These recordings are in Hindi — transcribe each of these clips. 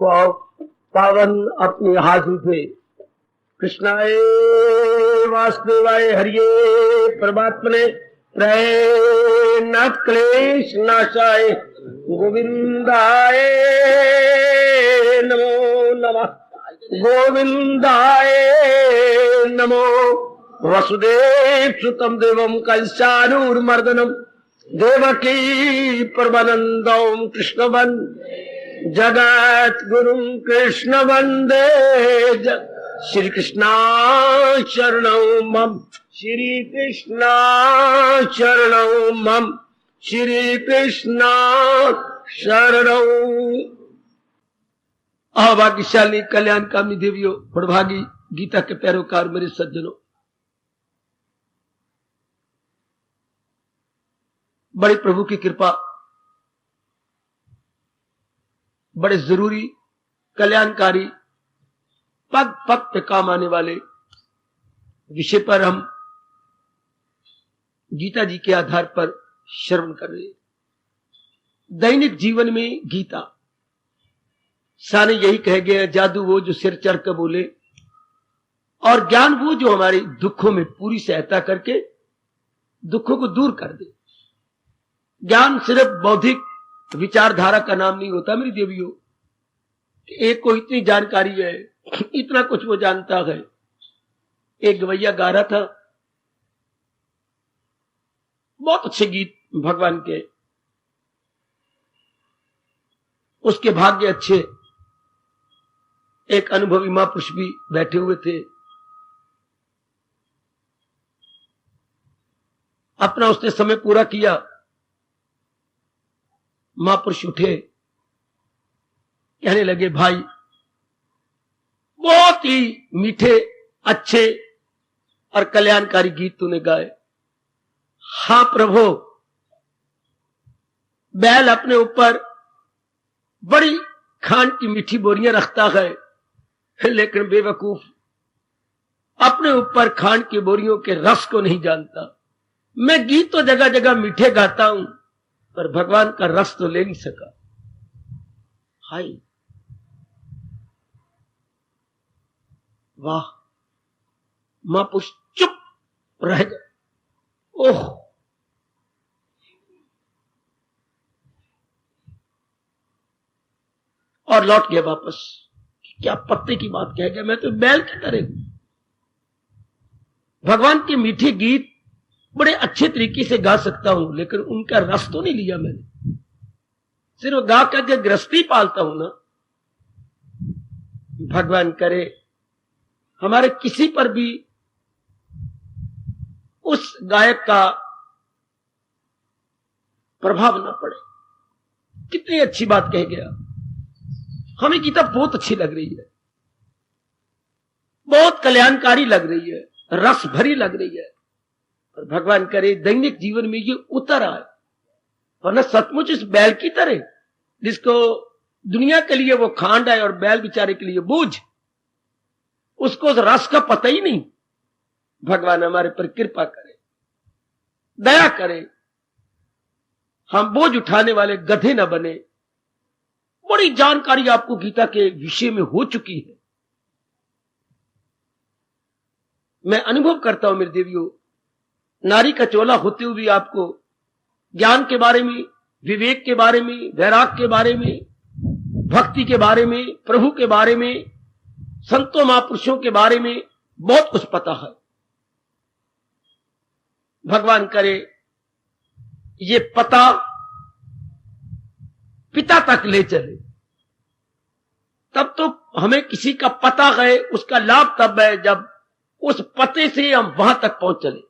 को पावन अपनी हाथ उठे। कृष्णाय वासुदेवाय हरिये परमात्मने प्रणत क्लेश नाशाय गोविंदाय नमो नमः। गोविंदाय नमो। वसुदेव सुतम देवम कंसानूरमर्दनम देवकी परमानंदम कृष्ण वंदे जगत गुरु कृष्ण वंदे श्री कृष्णा शरणं मम। श्री कृष्णा शरणं मम। श्री कृष्णा शरणं। भाग्यशाली कल्याणकामी देवियों, बड़भागी गीता के पैरोकार मेरे सज्जनों, बड़े प्रभु की कृपा, बड़े जरूरी कल्याणकारी पग पग पे काम आने वाले विषय पर हम गीता जी के आधार पर श्रवण कर रहे हैं। दैनिक जीवन में गीता साने यही कह गया, जादू वो जो सिर चढ़ कर बोले और ज्ञान वो जो हमारे दुखों में पूरी सहायता करके दुखों को दूर कर दे। ज्ञान सिर्फ बौद्धिक विचारधारा का नाम नहीं होता मेरी देवियों। एक को इतनी जानकारी है, इतना कुछ वो जानता है। एक गवैया गा रहा था, बहुत अच्छे गीत भगवान के, उसके भाग्य अच्छे। एक अनुभवी महापुरुष भी बैठे हुए थे, अपना उसने समय पूरा किया। महापुरुष उठे, कहने लगे, भाई बहुत ही मीठे अच्छे और कल्याणकारी गीत तूने गाए। हां प्रभु, बैल अपने ऊपर बड़ी खांड की मीठी बोरियां रखता है, लेकिन बेवकूफ अपने ऊपर खांड की बोरियों के रस को नहीं जानता। मैं गीत तो जगह जगह मीठे गाता हूं, पर भगवान का रस तो ले नहीं सका। हाय वाह। महापुरुष चुप रह गए। ओह, और लौट गया वापस। क्या पत्ते की बात कह गया, मैं तो बैल की तरह हूं। भगवान के मीठे गीत बड़े अच्छे तरीके से गा सकता हूं, लेकिन उनका रस तो नहीं लिया मैंने। सिर्फ गा करके गृहस्थी पालता हूं ना। भगवान करे हमारे किसी पर भी उस गायक का प्रभाव ना पड़े। कितनी अच्छी बात कह गया। हमें गीता बहुत अच्छी लग रही है, बहुत कल्याणकारी लग रही है, रस भरी लग रही है। और भगवान करे दैनिक जीवन में ये उतर आए, वरना सचमुच इस बैल की तरह जिसको दुनिया के लिए वो खांड है और बैल बेचारे के लिए बोझ, उसको उस रस का पता ही नहीं। भगवान हमारे पर कृपा करे, दया करे, हम बोझ उठाने वाले गधे न बने। बड़ी जानकारी आपको गीता के विषय में हो चुकी है। मैं अनुभव करता हूं मेरे देवियों, नारी का चोला होते हुए भी आपको ज्ञान के बारे में, विवेक के बारे में, वैराग के बारे में, भक्ति के बारे में, प्रभु के बारे में, संतों महापुरुषों के बारे में बहुत कुछ पता है। भगवान करे ये पता पिता तक ले चले, तब तो हमें किसी का पता है, उसका लाभ तब है जब उस पते से हम वहां तक पहुंच चले।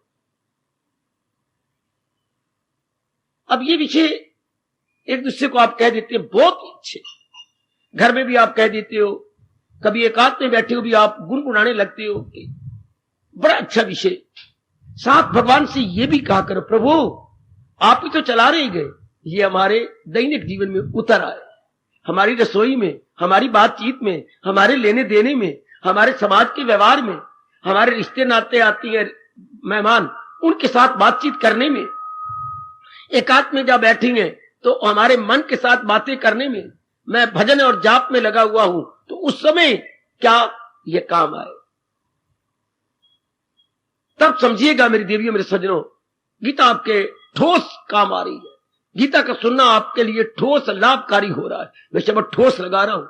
अब ये विषय एक दूसरे को आप कह देते हैं बहुत अच्छे, घर में भी आप कह देते हो, कभी एकांत में बैठे हो भी आप गुनगुनाने लगते हो कि बड़ा अच्छा विषय। साथ भगवान से ये भी कहा करो, प्रभु आप ही तो चला रहे गए, ये हमारे दैनिक जीवन में उतर आए, हमारी रसोई में, हमारी बातचीत में, हमारे लेने देने में, हमारे समाज के व्यवहार में, हमारे रिश्ते नाते आते हैं मेहमान, उनके साथ बातचीत करने में, एकांत में जब बैठेंगे तो हमारे मन के साथ बातें करने में, मैं भजन और जाप में लगा हुआ हूं, तो उस समय क्या ये काम आए? तब समझिएगा मेरी देवियों, मेरे सज्जनों, गीता आपके ठोस काम आ रही है। गीता का सुनना आपके लिए ठोस लाभकारी हो रहा है। मैं शब्द ठोस लगा रहा हूं।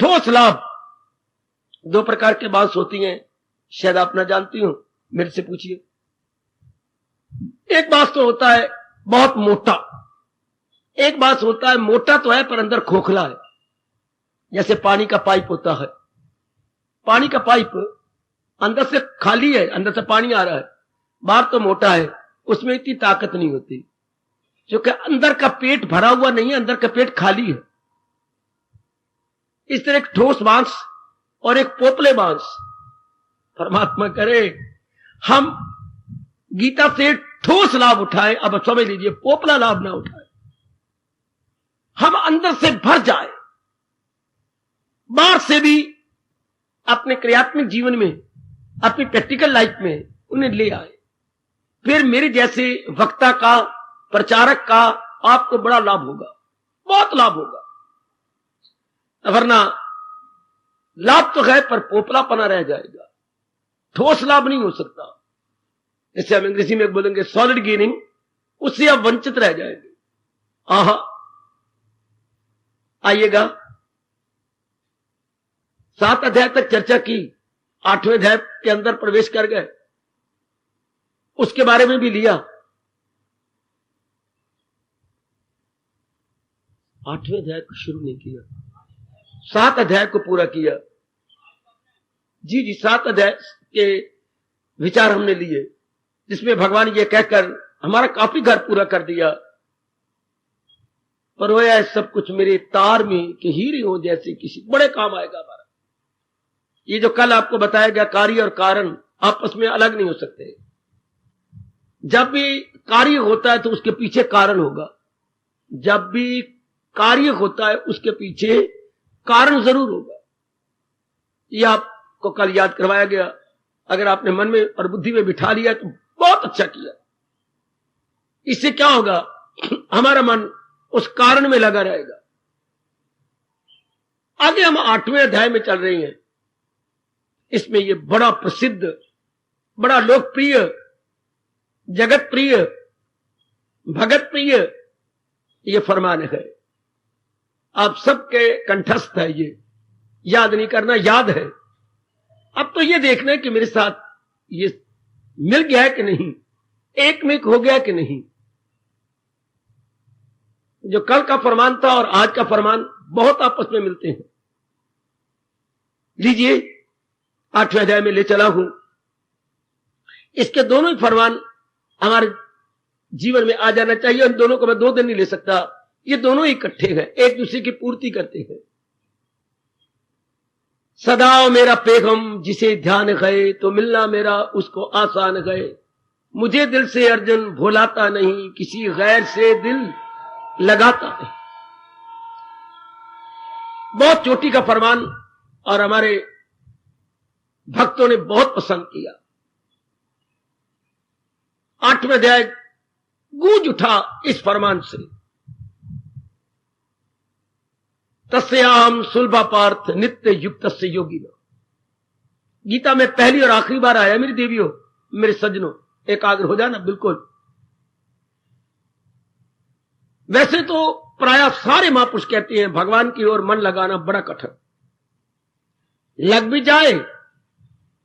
ठोस लाभ दो प्रकार के बांस होती हैं, शायद आप ना जानती हो, मेरे से पूछिए। एक बांस तो होता है बहुत मोटा, एक बांस होता है मोटा तो है पर अंदर खोखला है। जैसे पानी का पाइप होता है, पानी का पाइप अंदर से खाली है, अंदर से पानी आ रहा है, बाहर तो मोटा है, उसमें इतनी ताकत नहीं होती, क्योंकि अंदर का पेट भरा हुआ नहीं है, अंदर का पेट खाली है। इस तरह एक ठोस बांस और एक पोपले बांस। परमात्मा करे हम गीता से ठोस लाभ उठाएं। अब समझ लीजिए, पोपला लाभ ना उठाएं, हम अंदर से भर जाए, बाहर से भी अपने क्रियात्मक जीवन में, अपनी प्रैक्टिकल लाइफ में उन्हें ले आए। फिर मेरे जैसे वक्ता का, प्रचारक का आपको बड़ा लाभ होगा, बहुत लाभ होगा। वरना लाभ तो है पर पोपलापना रह जाएगा, ठोस लाभ नहीं हो सकता। जैसे हम अंग्रेजी में बोलेंगे सॉलिड गेनिंग, उससे आप वंचित रह जाएंगे। आहा, आइएगा, 7 अध्याय तक चर्चा की, 8वें अध्याय के अंदर प्रवेश कर गए, उसके बारे में भी लिया। 8वें अध्याय को शुरू नहीं किया, 7 अध्याय को पूरा किया। जी, 7 अध्याय के विचार हमने लिए, जिसमें भगवान ये कहकर हमारा काफी घर पूरा कर दिया। पर होया सब कुछ मेरे तार में कि हीरे हो जैसे, किसी बड़े काम आएगा हमारा। ये जो कल आपको बताया गया, कार्य और कारण आपस में अलग नहीं हो सकते। जब भी कार्य होता है तो उसके पीछे कारण होगा, जब भी कार्य होता है उसके पीछे कारण जरूर होगा। यह आपको कल याद करवाया गया। अगर आपने मन में और बुद्धि में बिठा लिया तो बहुत अच्छा किया। इससे क्या होगा, हमारा मन उस कारण में लगा रहेगा। आगे हम 8वें अध्याय में चल रहे हैं। इसमें ये बड़ा प्रसिद्ध, बड़ा लोकप्रिय, जगत प्रिय, भगत प्रिय ये फरमान है। आप सबके कंठस्थ है, ये याद नहीं करना, याद है। अब तो ये देखना है कि मेरे साथ ये मिल गया है कि नहीं, एक में हो गया कि नहीं। जो कल का फरमान था और आज का फरमान बहुत आपस में मिलते हैं। लीजिए, 8वें अध्याय में ले चला हूं। इसके दोनों ही फरमान हमारे जीवन में आ जाना चाहिए। उन दोनों को मैं 2 दिन नहीं ले सकता, ये दोनों ही इकट्ठे हैं, एक दूसरे की पूर्ति करते हैं। सदा मेरा पैगम जिसे ध्यान गए, तो मिलना मेरा उसको आसान गए। मुझे दिल से अर्जुन भुलाता नहीं, किसी गैर से दिल लगाता नहीं। बहुत चोटी का फरमान और हमारे भक्तों ने बहुत पसंद किया। 8वें अध्याय गूंज उठा इस फरमान से, तस्याम सुलभा पार्थ नित्य युक्त से योगिना। गीता में पहली और आखिरी बार आया मेरी देवियों, मेरे सज्जनों, एकाग्र हो जाना बिल्कुल। वैसे तो प्राय सारे महापुरुष कहते हैं भगवान की ओर मन लगाना बड़ा कठिन, लग भी जाए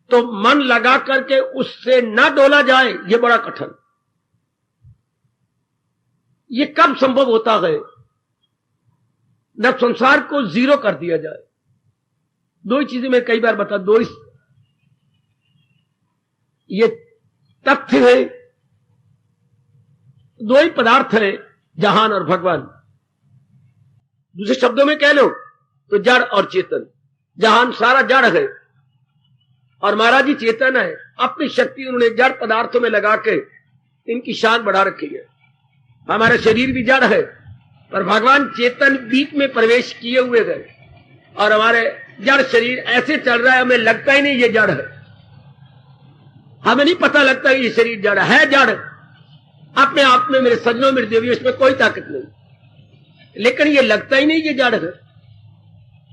तो मन लगा करके उससे ना डोला जाए, यह बड़ा कठिन। ये कब संभव होता है, जब संसार को जीरो कर दिया जाए। 2 ही चीजें मैं कई बार बता, 2 ही ये तथ्य है, 2 ही पदार्थ है, जहान और भगवान। दूसरे शब्दों में कह लो तो जड़ और चेतन। जहान सारा जड़ है और महाराज जी चेतन है। अपनी शक्ति उन्होंने जड़ पदार्थों में लगा के इनकी शान बढ़ा रखी है। हमारा शरीर भी जड़ है, पर भगवान चेतन बीच में प्रवेश किए हुए गए और हमारे जड़ शरीर ऐसे चल रहा है, हमें लगता ही नहीं ये जड़ है। हमें नहीं पता लगता ये शरीर जड़ है। जड़ अपने आप में मेरे सज्जनों, मेरे देवियों, इसमें कोई ताकत नहीं। लेकिन ये लगता ही नहीं ये जड़ है।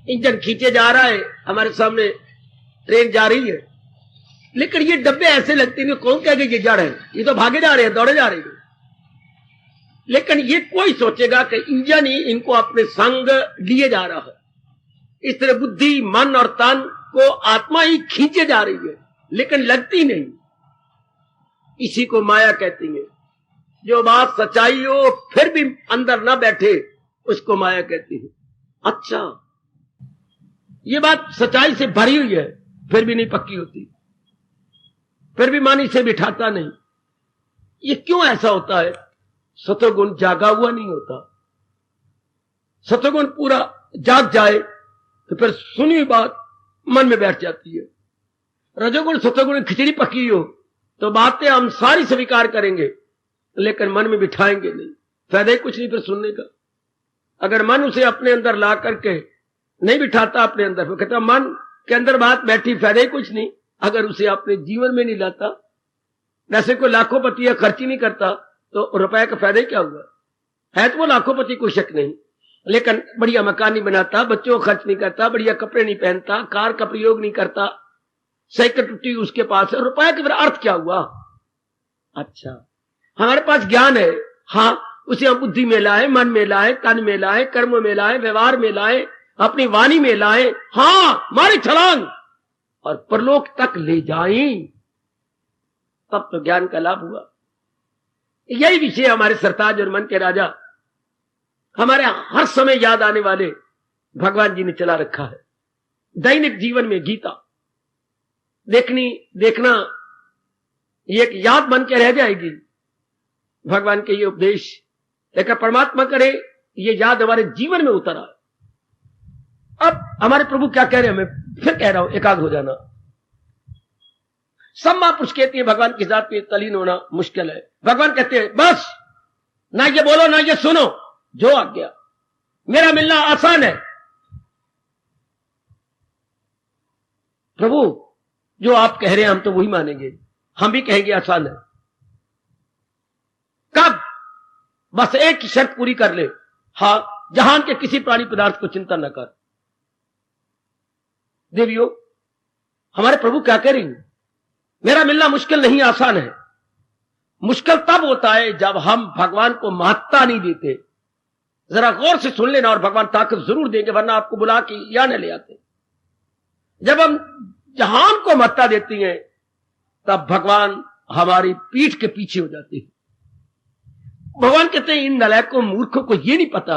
इंजन खींचे जा रहा है, हमारे सामने ट्रेन जा रही है, लेकिन ये डब्बे ऐसे लगते हैं, कौन कहेगा ये जड़ है, ये तो भागे जा रहे हैं, दौड़े जा रहे हैं। लेकिन ये कोई सोचेगा कि इंजन ही इनको अपने संग लिए जा रहा है। इस तरह बुद्धि, मन और तन को आत्मा ही खींचे जा रही है, लेकिन लगती नहीं। इसी को माया कहती है। जो बात सच्चाई हो फिर भी अंदर ना बैठे, उसको माया कहती है। अच्छा, ये बात सच्चाई से भरी हुई है, फिर भी नहीं पक्की होती, फिर भी मन इसे बिठाता नहीं। ये क्यों ऐसा होता है? सत्वगुण जागा हुआ नहीं होता। सत्वगुण पूरा जाग जाए तो फिर सुनी हुई बात मन में बैठ जाती है। रजोगुण सत्वगुण खिचड़ी पकी हो तो बातें हम सारी स्वीकार करेंगे, लेकिन मन में बिठाएंगे नहीं, फायदा ही कुछ नहीं फिर सुनने का। अगर मन उसे अपने अंदर ला करके नहीं बिठाता अपने अंदर, फिर कहता मन के अंदर बात बैठी, फायदा ही कुछ नहीं। अगर उसे अपने जीवन में नहीं लाता, वैसे कोई लाखोंपति या खर्च ही नहीं करता तो रुपए का फायदा ही क्या हुआ? है तो वो लाखोंपति, कोई शक नहीं, लेकिन बढ़िया मकान नहीं बनाता, बच्चों को खर्च नहीं करता, बढ़िया कपड़े नहीं पहनता, कार का प्रयोग नहीं करता, साइकिल टूटी उसके पास है, रुपए के फिर अर्थ क्या हुआ? अच्छा, हमारे पास ज्ञान है, हाँ, उसे हम बुद्धि में लाए, मन में लाए, तन में लाए, कर्म में लाए, व्यवहार में लाए, अपनी वाणी में लाए, हाँ, मारी छलांग और परलोक तक ले जाएं, तब तो ज्ञान का लाभ हुआ। यही विषय हमारे सरताज और मन के राजा, हमारे हर समय याद आने वाले भगवान जी ने चला रखा है। दैनिक जीवन में गीता देखना ये एक याद बन के रह जाएगी, भगवान के ये उपदेश। लेकिन परमात्मा करे ये याद हमारे जीवन में उतर आए। अब हमारे प्रभु क्या कह रहे हैं, मैं फिर कह रहा हूं, एकाग्र हो जाना। सब महापुरुष कहती है भगवान की जात पे तलीन होना मुश्किल है। भगवान कहते हैं बस, ना ये बोलो ना ये सुनो, जो आ गया, मेरा मिलना आसान है। प्रभु जो आप कह रहे हैं हम तो वही मानेंगे, हम भी कहेंगे आसान है। कब? बस एक ही शर्त पूरी कर ले, हाँ, जहान के किसी प्राणी पदार्थ को चिंता न कर। देवियों, हमारे प्रभु क्या कह रही हैं? मेरा मिलना मुश्किल नहीं, आसान है। मुश्किल तब होता है जब हम भगवान को महत्ता नहीं देते। जरा गौर से सुन लेना, और भगवान ताकत जरूर देंगे, वरना आपको बुला के या न ले आते। जब हम जहान को महत्ता देती हैं तब भगवान हमारी पीठ के पीछे हो जाते हैं। भगवान कहते हैं इन नलायकों मूर्खों को यह नहीं पता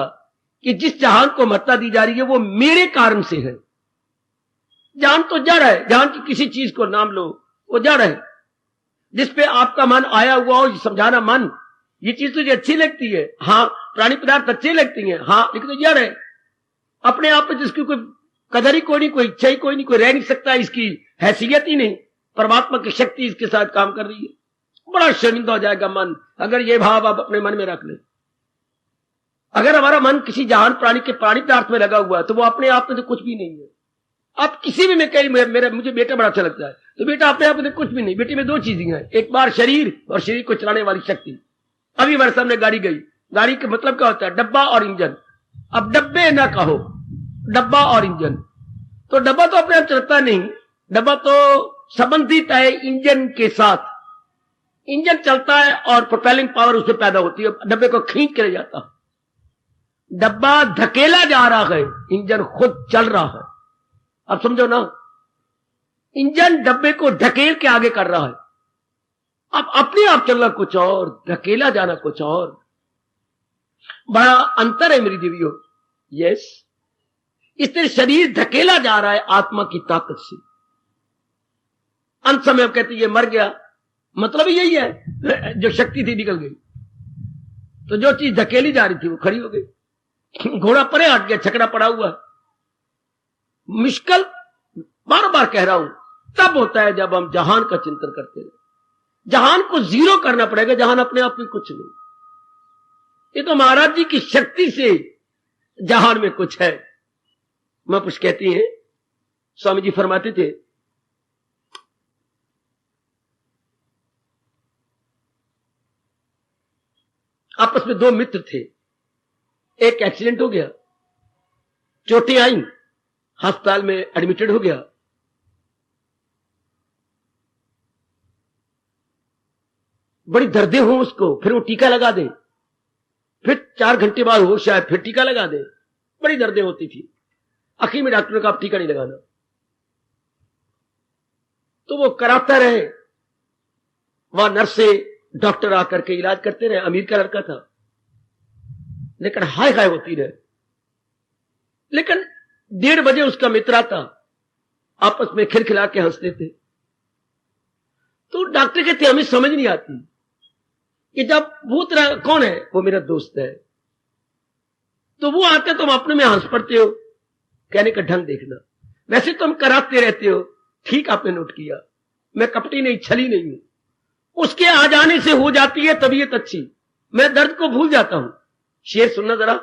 कि जिस जहान को महत्ता दी जा रही है वो मेरे कारण से है। जहान तो जड़ है, जहान की किसी चीज को नाम लो, वो जड़ है। जिसपे आपका मन आया हुआ हो, समझाना मन, ये चीज तुझे अच्छी लगती है, हाँ, प्राणी पदार्थ अच्छे लगती हैं, हाँ, लेकिन तो जड़ है। अपने आप में जिसकी कोई कदर ही कोई नहीं, कोई इच्छा ही कोई नहीं, कोई रह नहीं सकता, इसकी हैसियत ही नहीं, परमात्मा की शक्ति इसके साथ काम कर रही है। बड़ा शर्मिंदा हो जाएगा मन अगर ये भाव आप अपने मन में रख ले। अगर हमारा मन किसी जहान प्राणी के प्राणी पदार्थ में लगा हुआ है तो वो अपने आप में तो कुछ भी नहीं है। आप किसी भी में कहीं मुझे बेटा बड़ा अच्छा लगता है, तो बेटा अपने आप में कुछ भी नहीं। बेटे में दो चीजें हैं, एक बार शरीर और शरीर को चलाने वाली शक्ति। अभी हमारे सामने गाड़ी गई, गाड़ी का मतलब क्या होता है? डब्बा और इंजन। अब डब्बे ना कहो, डब्बा और इंजन। तो डब्बा तो अपने आप चलता नहीं, डब्बा तो संबंधित है इंजन के साथ। इंजन चलता है और प्रोपेलिंग पावर उसमें पैदा होती है, डब्बे को खींच के ले जाता है। डब्बा धकेला जा रहा है, इंजन खुद चल रहा है। अब समझो ना, इंजन डब्बे को धकेल के आगे कर रहा है। अब अपने आप चलना कुछ और, धकेला जाना कुछ और। बड़ा अंतर है मेरी देवियों। यस, इसलिए शरीर धकेला जा रहा है आत्मा की ताकत से। अंत समय अब कहते ये मर गया, मतलब यही है, जो शक्ति थी निकल गई। तो जो चीज धकेली जा रही थी वो खड़ी हो गई। घोड़ा परे हट गया, छकड़ा पड़ा हुआ। मुश्किल बार बार कह रहा हूं तब होता है जब हम जहान का चिंतन करते हैं। जहान को जीरो करना पड़ेगा, जहान अपने आप में कुछ नहीं। ये तो महाराज जी की शक्ति से जहान में कुछ है। महापुरुष कहती हैं, स्वामी जी फरमाते थे, आपस में दो मित्र थे, एक एक्सीडेंट हो गया, चोटें आई, अस्पताल में एडमिटेड हो गया। बड़ी दर्दें हो उसको, फिर वो टीका लगा दे, फिर 4 घंटे बाद होश आए, फिर टीका लगा दे, बड़ी दर्दें होती थी। आखिर में डॉक्टर ने कहा आप टीका नहीं लगाना। तो वो कराता रहे, वहां नर्स से डॉक्टर आकर के इलाज करते रहे। अमीर का लड़का था, लेकिन हाय हाय होती रहे। लेकिन 1:30 बजे उसका मित्र आता, आपस में खिलखिला के हंसते थे। तो डॉक्टर कहते हमें समझ नहीं आती कि जब वो तेरा कौन है, वो मेरा दोस्त है, तो वो आते तुम अपने में हंस पड़ते हो। कहने का ढंग देखना, वैसे तुम कराते रहते हो, ठीक आपने नोट किया, मैं कपटी नहीं, छली नहीं हूं। उसके आ जाने से हो जाती है तबीयत अच्छी, मैं दर्द को भूल जाता हूं। शेर सुनना जरा,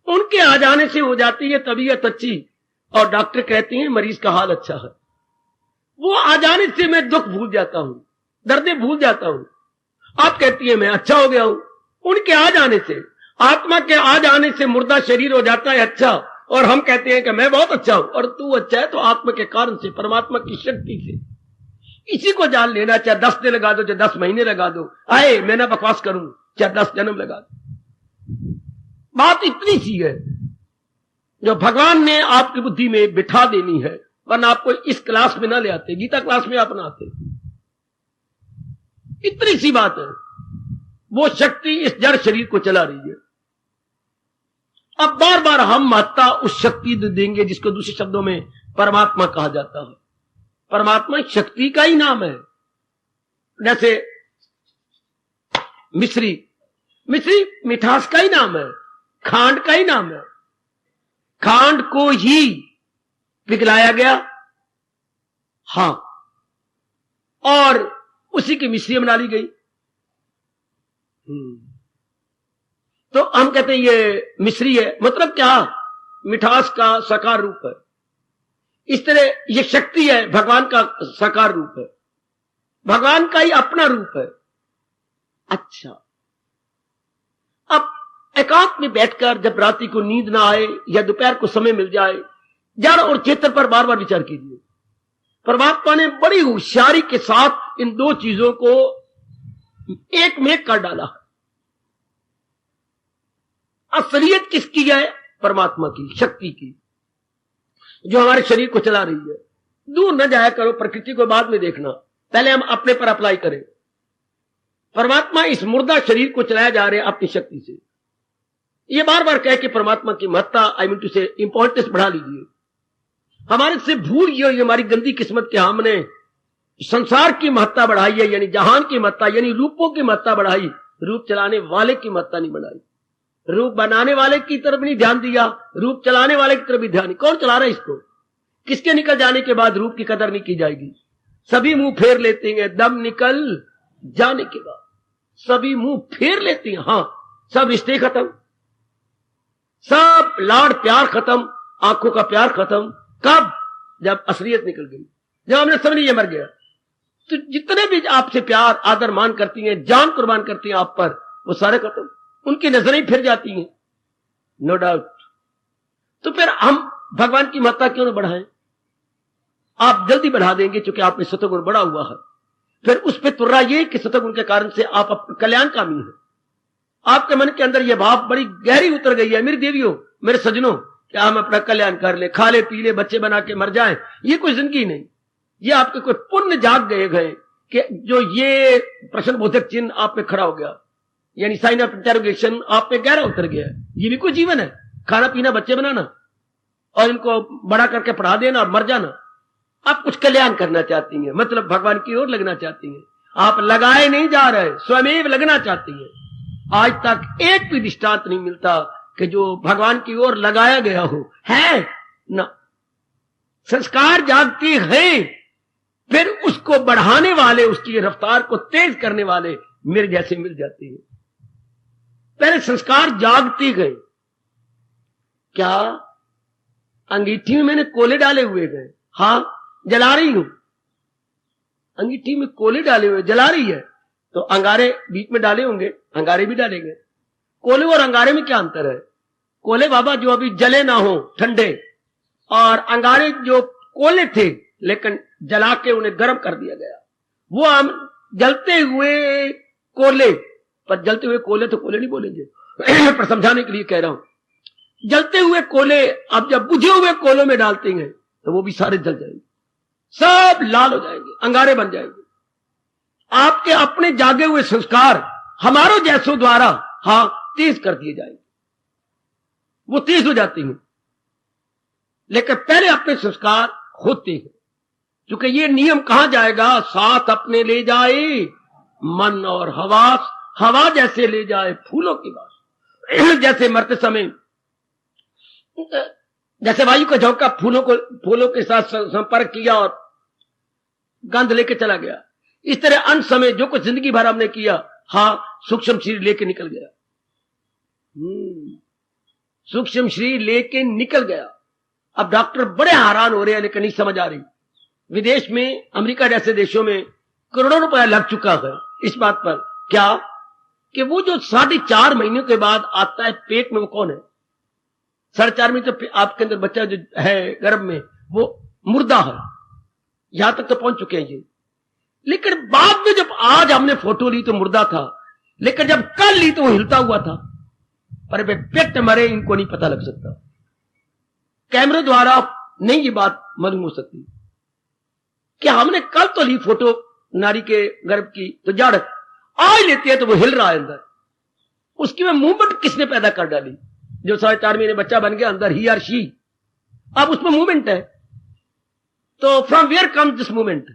उनके आ जाने से हो जाती है तबीयत अच्छी, और डॉक्टर कहते हैं मरीज का हाल अच्छा है। वो आ जाने से मैं दुख भूल जाता हूं, दर्दें भूल जाता हूं। आप कहती है मैं अच्छा हो गया हूं। उनके आ जाने से, आत्मा के आ जाने से मुर्दा शरीर हो जाता है अच्छा, और हम कहते हैं कि मैं बहुत अच्छा हूं। और तू अच्छा है तो आत्मा के कारण से, परमात्मा की शक्ति से। इसी को जान लेना, चाहे 10 दिन लगा दो, चाहे 10 महीने लगा दो, आए मैं ना बकवास करूं, चाहे 10 जन्म लगा दो। बात इतनी सी है जो भगवान ने आपकी बुद्धि में बिठा देनी है, वरना आपको इस क्लास में ना ले आते, गीता क्लास में आप ना आते। इतनी सी बात है, वो शक्ति इस जड़ शरीर को चला रही है। अब बार बार हम महत्ता उस शक्ति देंगे जिसको दूसरे शब्दों में परमात्मा कहा जाता है। परमात्मा शक्ति का ही नाम है। जैसे मिश्री, मिश्री मिठास का ही नाम है, खांड का ही नाम है। खांड को ही पिघलाया गया, हां, और उसी की मिश्री बना ली गई। तो हम कहते हैं ये मिश्री है, मतलब क्या, मिठास का साकार रूप है। इस तरह ये शक्ति है, भगवान का साकार रूप है, भगवान का ही अपना रूप है। अच्छा, अब एकांत में बैठकर जब रात्रि को नींद ना आए या दोपहर को समय मिल जाए, जड़ और चेतन पर बार बार विचार कीजिए। परमात्मा ने बड़ी होशियारी के साथ इन दो चीजों को एक में कर डाला है। असलियत किसकी है? परमात्मा की, शक्ति की, जो हमारे शरीर को चला रही है। दूर न जाया करो, प्रकृति को बाद में देखना, पहले हम अपने पर अप्लाई करें। परमात्मा इस मुर्दा शरीर को चलाया जा रहे हैं अपनी शक्ति से। ये बार बार कह के परमात्मा की महत्ता, आई मीन टू से इंपॉर्टेंस बढ़ा लीजिए। हमारे से भूल गई हमारी गंदी किस्मत के, हमने संसार की महत्ता बढ़ाई है, यानी जहान की महत्ता, यानी रूपों की महत्ता बढ़ाई, रूप चलाने वाले की महत्ता नहीं बढ़ाई। रूप बनाने वाले की तरफ नहीं ध्यान दिया, रूप चलाने वाले की तरफ भी ध्यान नहीं। कौन चला रहा है इसको? किसके निकल जाने के बाद रूप की कदर नहीं की जाएगी? सभी मुंह फेर लेते हैं दम निकल जाने के बाद, सभी मुंह फेर लेते हैं। हां, सब रिश्ते खत्म, सब लाड़ प्यार खत्म, आंखों का प्यार खत्म। कब? जब असलियत निकल गई, जब हमने समझ लिया मर गया। तो जितने भी आपसे प्यार आदर मान करती हैं, जान कुर्बान करती हैं आप पर, वो सारे खत्म, उनकी नजरें फिर जाती हैं, नो डाउट। तो फिर हम भगवान की महत्ता क्यों न बढ़ाएं? आप जल्दी बढ़ा देंगे क्योंकि आप में सतगुण बढ़ा हुआ है। फिर उस पर तुर्रा ये कि सतगुण के कारण से आप कल्याणकामी हैं। आपके मन के अंदर यह भाव बड़ी गहरी उतर गई है, मेरी देवियों, मेरे सजनों, क्या हम अपना कल्याण कर ले, खा ले पी ले, बच्चे बना के मर जाएं, ये कोई जिंदगी नहीं। ये आपके कोई पुण्य जाग गए कि जो ये प्रश्न बोधक चिन्ह आप में खड़ा हो गया, यानी साइन ऑफ इंटरोगेशन आप पे गहरा उतर गया है। ये भी कोई जीवन है? खाना पीना, बच्चे बनाना और इनको बड़ा करके पढ़ा देना और मर जाना। आप कुछ कल्याण करना चाहती हैं, मतलब भगवान की ओर लगना चाहती हैं। आप लगाए नहीं जा रहे, स्वयं लगना चाहती हैं। आज तक एक भी दृष्टांत नहीं मिलता कि जो भगवान की ओर लगाया गया हो, है ना। संस्कार जागती है, फिर उसको बढ़ाने वाले, उसकी रफ्तार को तेज करने वाले मेरे जैसे मिल जाते हैं। पहले संस्कार जागती गए। क्या अंगीठी में मैंने कोले डाले हुए गए? हां, जला रही हूं, अंगीठी में कोले डाले हुए जला रही है, तो अंगारे बीच में डाले होंगे, अंगारे भी डालेंगे। कोले और अंगारे में क्या अंतर है? कोले बाबा जो अभी जले ना हो, ठंडे, और अंगारे जो कोले थे लेकिन जला के उन्हें गर्म कर दिया गया। वो हम जलते हुए कोले, पर जलते हुए कोले तो कोले नहीं बोलेंगे पर समझाने के लिए कह रहा हूं, जलते हुए कोले आप जब बुझे हुए कोलों में डालते हैं तो वो भी सारे जल जाएंगे, सब लाल हो जाएंगे, अंगारे बन जाएंगे। आपके अपने जागे हुए संस्कार हमारो जैसों द्वारा तेज कर दिए जाएंगे, वो तेज हो जाती हैं। लेकिन पहले अपने संस्कार होते हैं, क्योंकि ये नियम कहां जाएगा, साथ अपने ले जाए मन और हवास, हवा जैसे ले जाए फूलों की बात। जैसे मरते समय जैसे वायु का झोंका फूलों के साथ संपर्क किया और गंध लेके चला गया, इस तरह अंत समय जो कुछ जिंदगी भर हमने किया, सूक्ष्म शरीर लेके निकल गया, सूक्ष्म शरीर लेके निकल गया। अब डॉक्टर बड़े हैरान हो रहे हैं, लेकिन नहीं समझ आ रही। विदेश में, अमेरिका जैसे देशों में करोड़ों रुपया लग चुका है इस बात पर, क्या कि वो जो 4.5 महीनों के बाद आता है पेट में, वो कौन है? 4.5 महीने तो आपके अंदर बच्चा जो है गर्भ में, वो मुर्दा है, यहां तक तो पहुंच चुके हैं ये। लेकिन बाद में जब आज हमने फोटो ली तो मुर्दा था, लेकिन जब कल ली तो वो हिलता हुआ था। पर वे पेट मरे, इनको नहीं पता लग सकता, कैमरे द्वारा नहीं ये बात मालूम हो सकती कि हमने कल तो ली फोटो नारी के गर्भ की, तो जड़ आज लेती है तो वो हिल रहा है अंदर, उसकी में मूवमेंट किसने पैदा कर डाली? जो 4.5 महीने बच्चा बन गया अंदर, ही और शी, अब उसमें मूवमेंट है, तो from where comes this movement?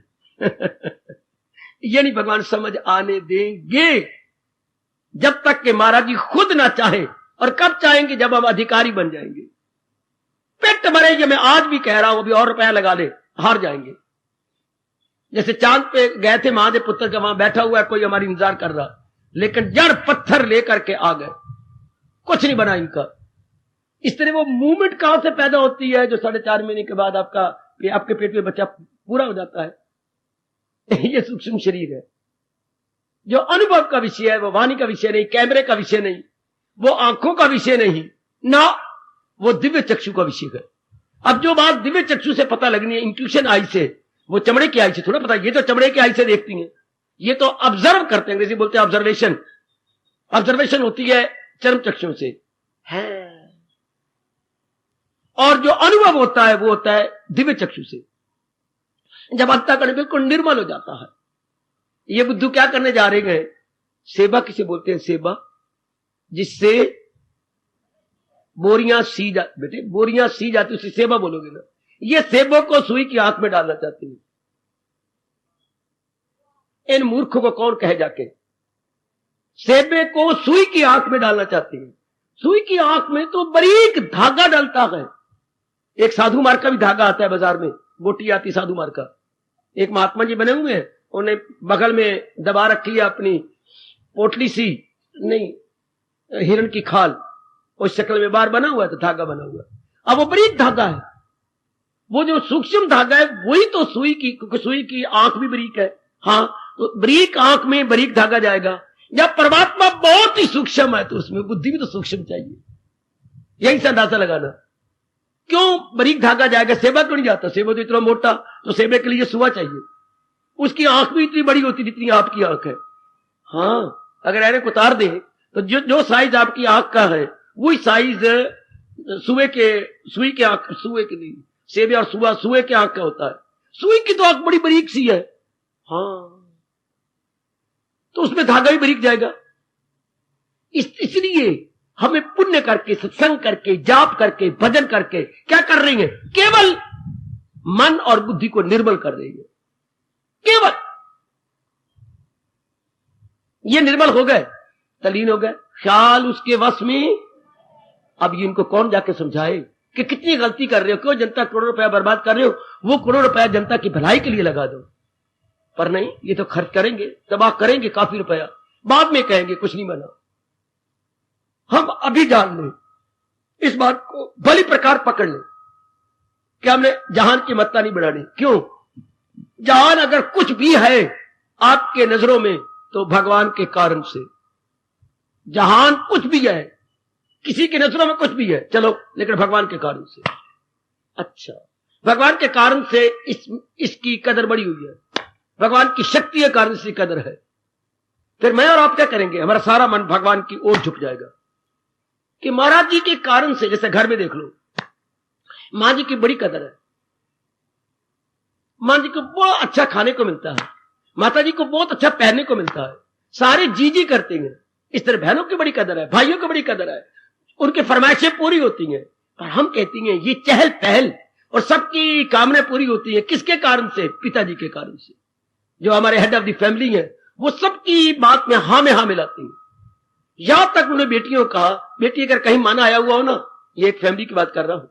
ये नहीं भगवान समझ आने देंगे जब तक कि महाराज जी खुद ना चाहे। और कब चाहेंगे? जब हम अधिकारी बन जाएंगे। पेट मरे, ये मैं आज भी कह रहा हूं, अभी और रुपया लगा ले, हार जाएंगे। जैसे चांद पे गए थे महादेव पुत्र का, वहां बैठा हुआ है कोई, हमारी इंतजार कर रहा, लेकिन जड़ पत्थर लेकर के आ गए, कुछ नहीं बना इनका। इस तरह वो मूवमेंट कहां से पैदा होती है जो 4.5 महीने के बाद आपके पेट में बच्चा पूरा हो जाता है? ये सूक्ष्म शरीर है, जो अनुभव का विषय है, वो वाणी का विषय नहीं, कैमरे का विषय नहीं, वो आंखों का विषय नहीं ना, वो दिव्य चक्षु का विषय है। अब जो बात दिव्य चक्षु से पता लगनी है, इंट्यूशन आई से, वो चमड़े की आई से थोड़ा पता, ये तो चमड़े की आई से देखती हैं, ये तो ऑब्जर्व करते हैं, अंग्रेजी बोलते हैं ऑब्जर्वेशन। ऑब्जर्वेशन होती है चर्म चक्षु से है, और जो अनुभव होता है वो होता है दिव्य चक्षु से। जब अंतःकरण बिल्कुल निर्मल हो जाता है, ये बुद्धू क्या करने जा रहे हैं? सेवा किसे बोलते हैं? सेवा, जिससे बोरियां सी जा, बेटे बोरियां सी जाती, उसे सेवा बोलोगे ना। ये सेबों को सुई की आंख में डालना चाहते हैं। इन मूर्खों को कौन कहे जाके? सेबे को सुई की आंख में डालना चाहते हैं। सुई की आंख में तो बारीक धागा डलता है। एक साधु मार्ग का भी धागा आता है बाजार में, गोटी आती साधु मार्ग का। एक महात्मा जी बने हुए हैं, उन्हें बगल में दबा रखी है अपनी पोटली सी, नहीं हिरण की खाल, उस शक्ल में बार बना हुआ है, तो धागा बना हुआ है। अब वो बारीक धागा है, वो जो सूक्ष्म धागा है वही तो सुई की, क्योंकि सुई की आंख भी बारीक है। तो बारीक आंख में बारीक धागा जाएगा। जब परमात्मा बहुत ही सूक्ष्म है तो उसमें बुद्धि भी तो सूक्ष्म चाहिए। यही से अंदाजा लगाना, क्यों बारीक धागा जाएगा? सेवा क्यों नहीं जाता? सेवा तो इतना मोटा, तो सेवा के लिए सुआ चाहिए। उसकी आंख भी इतनी बड़ी होती जितनी आपकी आंख है। अगर ऐरे को उतार दे तो जो साइज आपकी आंख का है वही साइज सुए के आंख, सुए के लिए सेबे और सुआ सुए के आंख का होता है। सुई की तो आंख बड़ी बारीक सी है, तो उसमें धागा भी बारीक जाएगा। इसलिए हमें पुण्य करके, सत्संग करके, जाप करके, भजन करके क्या कर रही है? केवल मन और बुद्धि को निर्मल कर रही है। केवल ये निर्मल हो गए, तलीन हो गए, ख्याल उसके वश में। अब ये इनको कौन जाके समझाए कि कितनी गलती कर रहे हो, क्यों जनता करोड़ों रुपया बर्बाद कर रहे हो? वो करोड़ रुपया जनता की भलाई के लिए लगा दो। पर नहीं, ये तो खर्च करेंगे, तबाह करेंगे काफी रुपया, बाद में कहेंगे कुछ नहीं बना। हम अभी जान लें, इस बात को भली प्रकार पकड़ लें कि हमने जहान की मत्ता नहीं बढ़ानी। क्यों? जहान अगर कुछ भी है आपके नजरों में तो भगवान के कारण से। जहान कुछ भी है, किसी की नजरों में कुछ भी है, चलो, लेकिन भगवान के कारण से, अच्छा, भगवान के कारण से इसकी कदर बड़ी हुई है, भगवान की शक्ति के कारण इसकी कदर है। फिर मैं और आप क्या करेंगे? हमारा सारा मन भगवान की ओर झुक जाएगा कि महाराज जी के कारण से, जैसे घर में देख लो, मां जी की बड़ी कदर है, मां जी को बहुत अच्छा खाने को मिलता है, माता जी को बहुत अच्छा पहनने को मिलता है, सारे जी करते हैं। इस तरह बहनों की बड़ी कदर है, भाइयों की बड़ी कदर है, उनकी फरमाइशें पूरी होती हैं। पर हम कहती हैं ये चहल पहल और सबकी कामना पूरी होती है, किसके कारण से? पिताजी के कारण से, जो हमारे हेड ऑफ द फैमिली है, वो सबकी बात में हाँ मिलाती हैं। यहां तक उन्होंने बेटियों कहा, बेटी अगर कहीं मन आया हुआ हो ना, ये एक फैमिली की बात कर रहा हूं,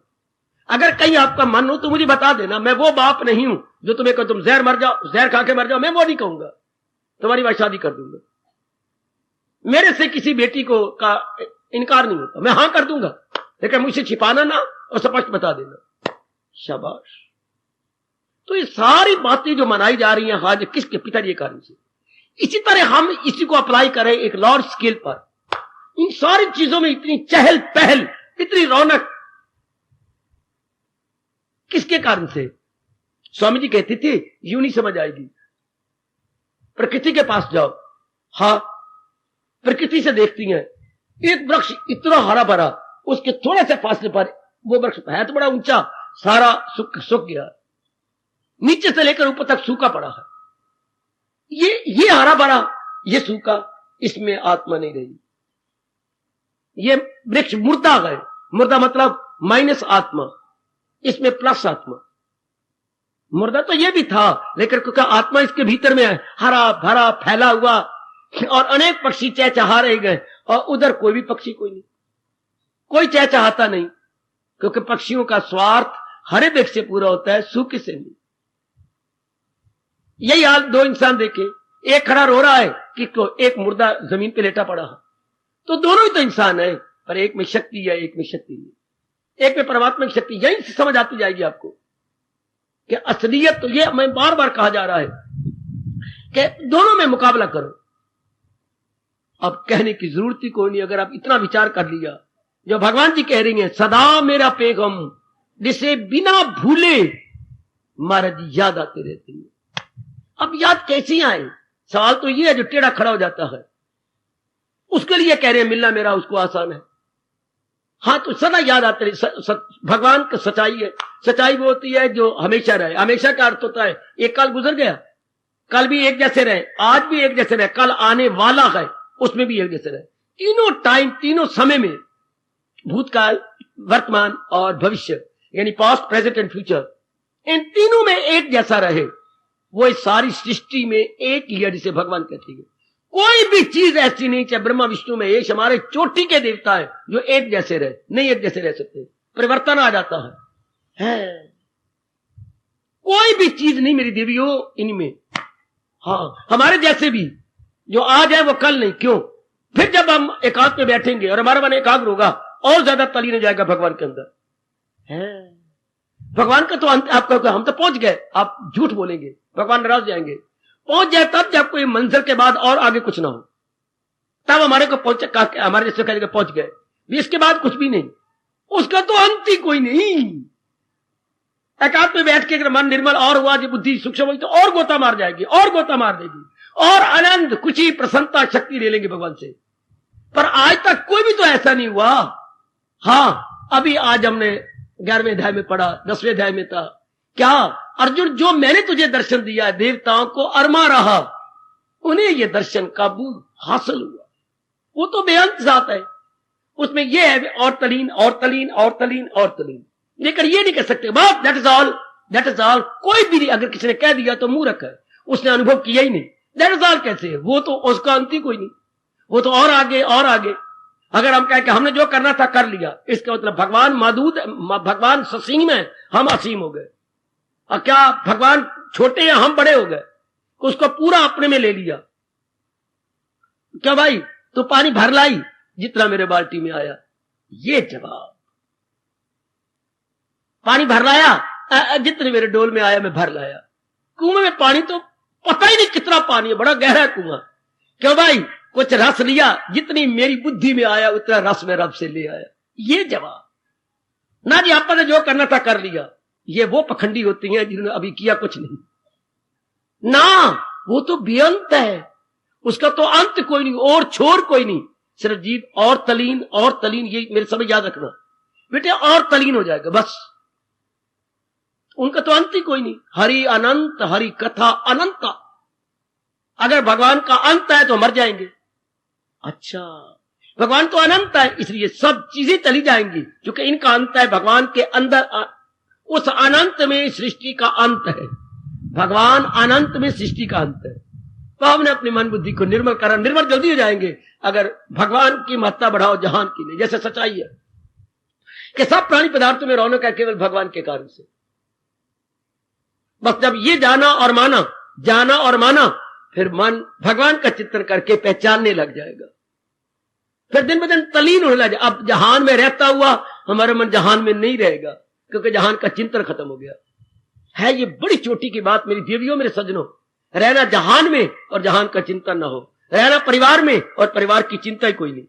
अगर कहीं आपका मन हो तो मुझे बता देना, मैं वो बाप नहीं हूं जो तुम्हें कहो तुम जहर मर जाओ, जहर खा के मर जाओ, मैं वो नहीं कहूंगा, तुम्हारी बात शादी कर दूंगा। मेरे से किसी बेटी को का इनकार नहीं होता, मैं हां कर दूंगा, लेकिन मुझसे छिपाना ना और स्पष्ट बता देना। शाबाश। तो ये सारी बातें जो मनाई जा रही हैं आज किसके? पिताजी के कारण से। इसी तरह हम इसी को अप्लाई करें एक लार्ज स्केल पर, इन सारी चीजों में इतनी चहल पहल, इतनी रौनक, किसके कारण से? स्वामी जी कहते थे यूं नहीं समझ आएगी, प्रकृति के पास जाओ, हाँ, प्रकृति से देखती हैं एक वृक्ष इतना हरा भरा, उसके थोड़े से फासले पर वो वृक्ष है तो बड़ा ऊंचा, सारा सूख गया, नीचे से लेकर ऊपर तक सूखा पड़ा है। ये हरा भरा, ये सूखा, इसमें आत्मा नहीं रही, ये वृक्ष मुर्दा गए, मुर्दा मतलब माइनस आत्मा, इसमें प्लस आत्मा। मुर्दा तो ये भी था, लेकिन क्योंकि आत्मा इसके भीतर में है, हरा भरा फैला हुआ, और अनेक पक्षी चहचहा रहे गए, और उधर कोई भी पक्षी कोई नहीं, कोई चहचहाता नहीं, क्योंकि पक्षियों का स्वार्थ हरे वृक्ष से पूरा होता है, सूखे से नहीं। यही हाल दो इंसान देखे, एक खड़ा रो रहा है कि एक मुर्दा जमीन पे लेटा पड़ा है, तो दोनों ही तो इंसान है, पर एक में शक्ति है, एक में शक्ति नहीं, एक में परमात्मा की शक्ति। यहीं से समझ आती जाएगी आपको कि असलियत तो ये हमें बार बार कहा जा रहा है कि दोनों में मुकाबला करो। अब कहने की जरूरत ही कोई नहीं, अगर आप इतना विचार कर लिया, जो भगवान जी कह रही हैं, सदा मेरा पैगम जिसे बिना भूले महाराज याद आते रहते हैं। अब याद कैसी आए? सवाल तो ये है जो टेढ़ा खड़ा हो जाता है, उसके लिए कह रहे हैं मिलना मेरा उसको आसान है। हाँ, तो सदा याद आते रहे, भगवान की सच्चाई है। सच्चाई वो होती है जो हमेशा रहे। हमेशा का अर्थ होता है एक काल गुजर गया, कल भी एक जैसे रहे, आज भी एक जैसे रहे, कल आने वाला है उसमें भी एक जैसे रहे। तीनों टाइम, तीनों समय में, भूतकाल, वर्तमान और भविष्य, यानी पास्ट, प्रेजेंट एंड फ्यूचर, इन तीनों में एक जैसा रहे। वो इस सारी सृष्टि में एक ही है जिसे भगवान कहते हैं। कोई भी चीज ऐसी नहीं, चाहे ब्रह्मा विष्णु में यश हमारे चोटी के देवता है, जो एक जैसे रहे, नहीं एक जैसे रह सकते, परिवर्तन आ जाता है। कोई भी चीज नहीं मेरी देवियों इनमें। हाँ, हमारे जैसे भी जो आज है वो कल नहीं। क्यों? फिर जब हम एकांत में बैठेंगे और हमारा मन एकाग्र होगा, और ज्यादा तलीन हो जाएगा भगवान के अंदर है। भगवान का तो अंत आपका, हम तो पहुंच गए, आप झूठ बोलेंगे, भगवान नाराज जाएंगे। पहुंच जाए तब जब कोई मंजिल के बाद और आगे कुछ ना हो, तब हमारे को पहुंच, हमारे जैसे कहेंगे पहुंच गए, इसके बाद कुछ भी नहीं, उसका तो अंत ही कोई नहीं। एकांत में बैठ के अगर मन निर्मल और हुआ, जो बुद्धि सूक्ष्म हुई, तो और गोता मार जाएगी, और गोता मार देगी, और आनंद, खुशी, प्रसन्नता, शक्ति ले लेंगे भगवान से। पर आज तक कोई भी तो ऐसा नहीं हुआ। हाँ, अभी आज हमने 11वें अध्याय में पढ़ा, 10वें अध्याय में था, क्या अर्जुन, जो मैंने तुझे दर्शन दिया, देवताओं को अरमा रहा, उन्हें ये दर्शन काबू हासिल हुआ। वो तो बेअंत जात है, उसमें ये है और तलीन और तलीन और तलीन और तलीन। लेकिन ये नहीं कह सकते बस that is all, that is all. कोई भी नहीं, अगर किसी ने कह दिया तो मूर्ख है, उसने अनुभव किया ही नहीं। दैट इज ऑल कैसे है? वो तो उसका अंत ही कोई नहीं, वो तो और आगे और आगे। अगर हम कहें कि हमने जो करना था कर लिया, इसका मतलब भगवान मौजूद, भगवान ससीम है, हम असीम हो गए। और क्या भगवान छोटे हैं, हम बड़े हो गए, उसको पूरा अपने में ले लिया। क्या भाई तो पानी भर लाई जितना मेरे बाल्टी में आया? ये जवाब, पानी भर लाया जितने मेरे डोल में आया मैं भर लाया। कुएं में पानी तो पता ही नहीं कितना पानी है, बड़ा गहरा कुआं। क्यों भाई? कुछ रस लिया, जितनी मेरी बुद्धि में आया उतना रस में रब से ले आया। ये जवाब ना जी आपने जो करना था कर लिया। ये वो पखंडी होती हैं जिन्होंने अभी किया कुछ नहीं ना, वो तो बेअंत है, उसका तो अंत कोई नहीं और छोर कोई नहीं, सिर्फ जीव और तलीन, ये मेरे समय याद रखना बेटे, और तलीन हो जाएगा बस, उनका तो अंत ही कोई नहीं। हरि अनंत, हरि कथा अनंत। अगर भगवान का अंत है तो मर जाएंगे। अच्छा, भगवान तो अनंत है इसलिए सब चीजें चली जाएंगी, क्योंकि इनका अंत है भगवान के अंदर। उस अनंत में सृष्टि का अंत है, भगवान अनंत में सृष्टि का अंत है। तो हमने अपनी मन बुद्धि को निर्मल करा, निर्मल जल्दी हो जाएंगे अगर भगवान की महत्ता बढ़ाओ जहान की नहीं। जैसे सच्चाई है कि सब प्राणी पदार्थों में रौनक है केवल भगवान के कारण से। बस जब ये जाना और माना, फिर मन भगवान का चिंतन करके पहचानने लग जाएगा, फिर दिन ब दिन तलीन होने लग जाएगा। अब जहान में रहता हुआ हमारा मन जहान में नहीं रहेगा, क्योंकि जहान का चिंतन खत्म हो गया है। ये बड़ी चोटी की बात मेरी देवियों, मेरे सज्जनों, रहना जहान में और जहान का चिंतन ना हो, रहना परिवार में और परिवार की चिंता ही कोई नहीं।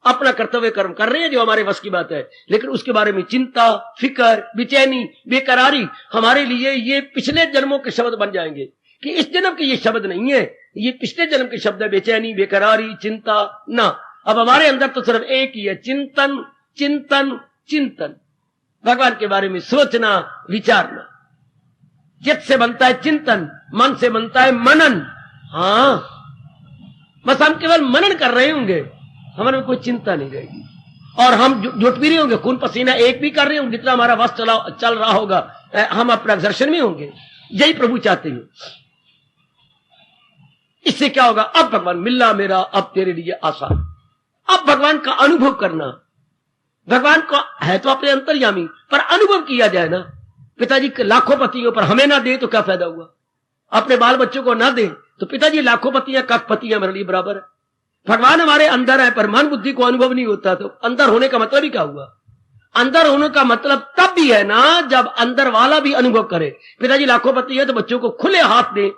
अपना कर्तव्य कर्म कर रहे हैं जो हमारे वश की बात है, लेकिन उसके बारे में चिंता, फिक्र, बेचैनी, बेकरारी हमारे लिए ये पिछले जन्मों के शब्द बन जाएंगे कि इस जन्म के ये शब्द नहीं है, ये पिछले जन्म के शब्द है। बेचैनी, बेकरारी, चिंता ना, अब हमारे अंदर तो सिर्फ एक ही है, चिंतन चिंतन चिंतन, भगवान के बारे में सोचना, विचारना। चित्त से बनता है चिंतन, मन से बनता है मनन। हाँ, बस हम केवल मनन कर रहे होंगे, हमारे में कोई चिंता नहीं रहेगी, और हम जुट भी रहे होंगे, खून पसीना एक भी कर रहे होंगे, जितना हमारा वश चल रहा होगा हम अपना दर्शन में होंगे। यही प्रभु चाहते हैं। इससे क्या होगा, अब भगवान मिलना मेरा अब तेरे लिए आसान, अब भगवान का अनुभव करना। भगवान का है तो अपने अंतर्यामी, पर अनुभव किया जाए ना। पिताजी के लाखों पतियों पर हमें ना दे तो क्या फायदा हुआ, अपने बाल बच्चों को ना दे तो पिताजी लाखों पतियां कख पतियां मेरे लिए बराबर है। भगवान हमारे अंदर है पर मन बुद्धि को अनुभव नहीं होता, तो अंदर होने का मतलब ही क्या हुआ। अंदर होने का मतलब तब भी है ना जब अंदर वाला भी अनुभव करे। पिताजी लाखों पति है तो बच्चों को खुले हाथ दे,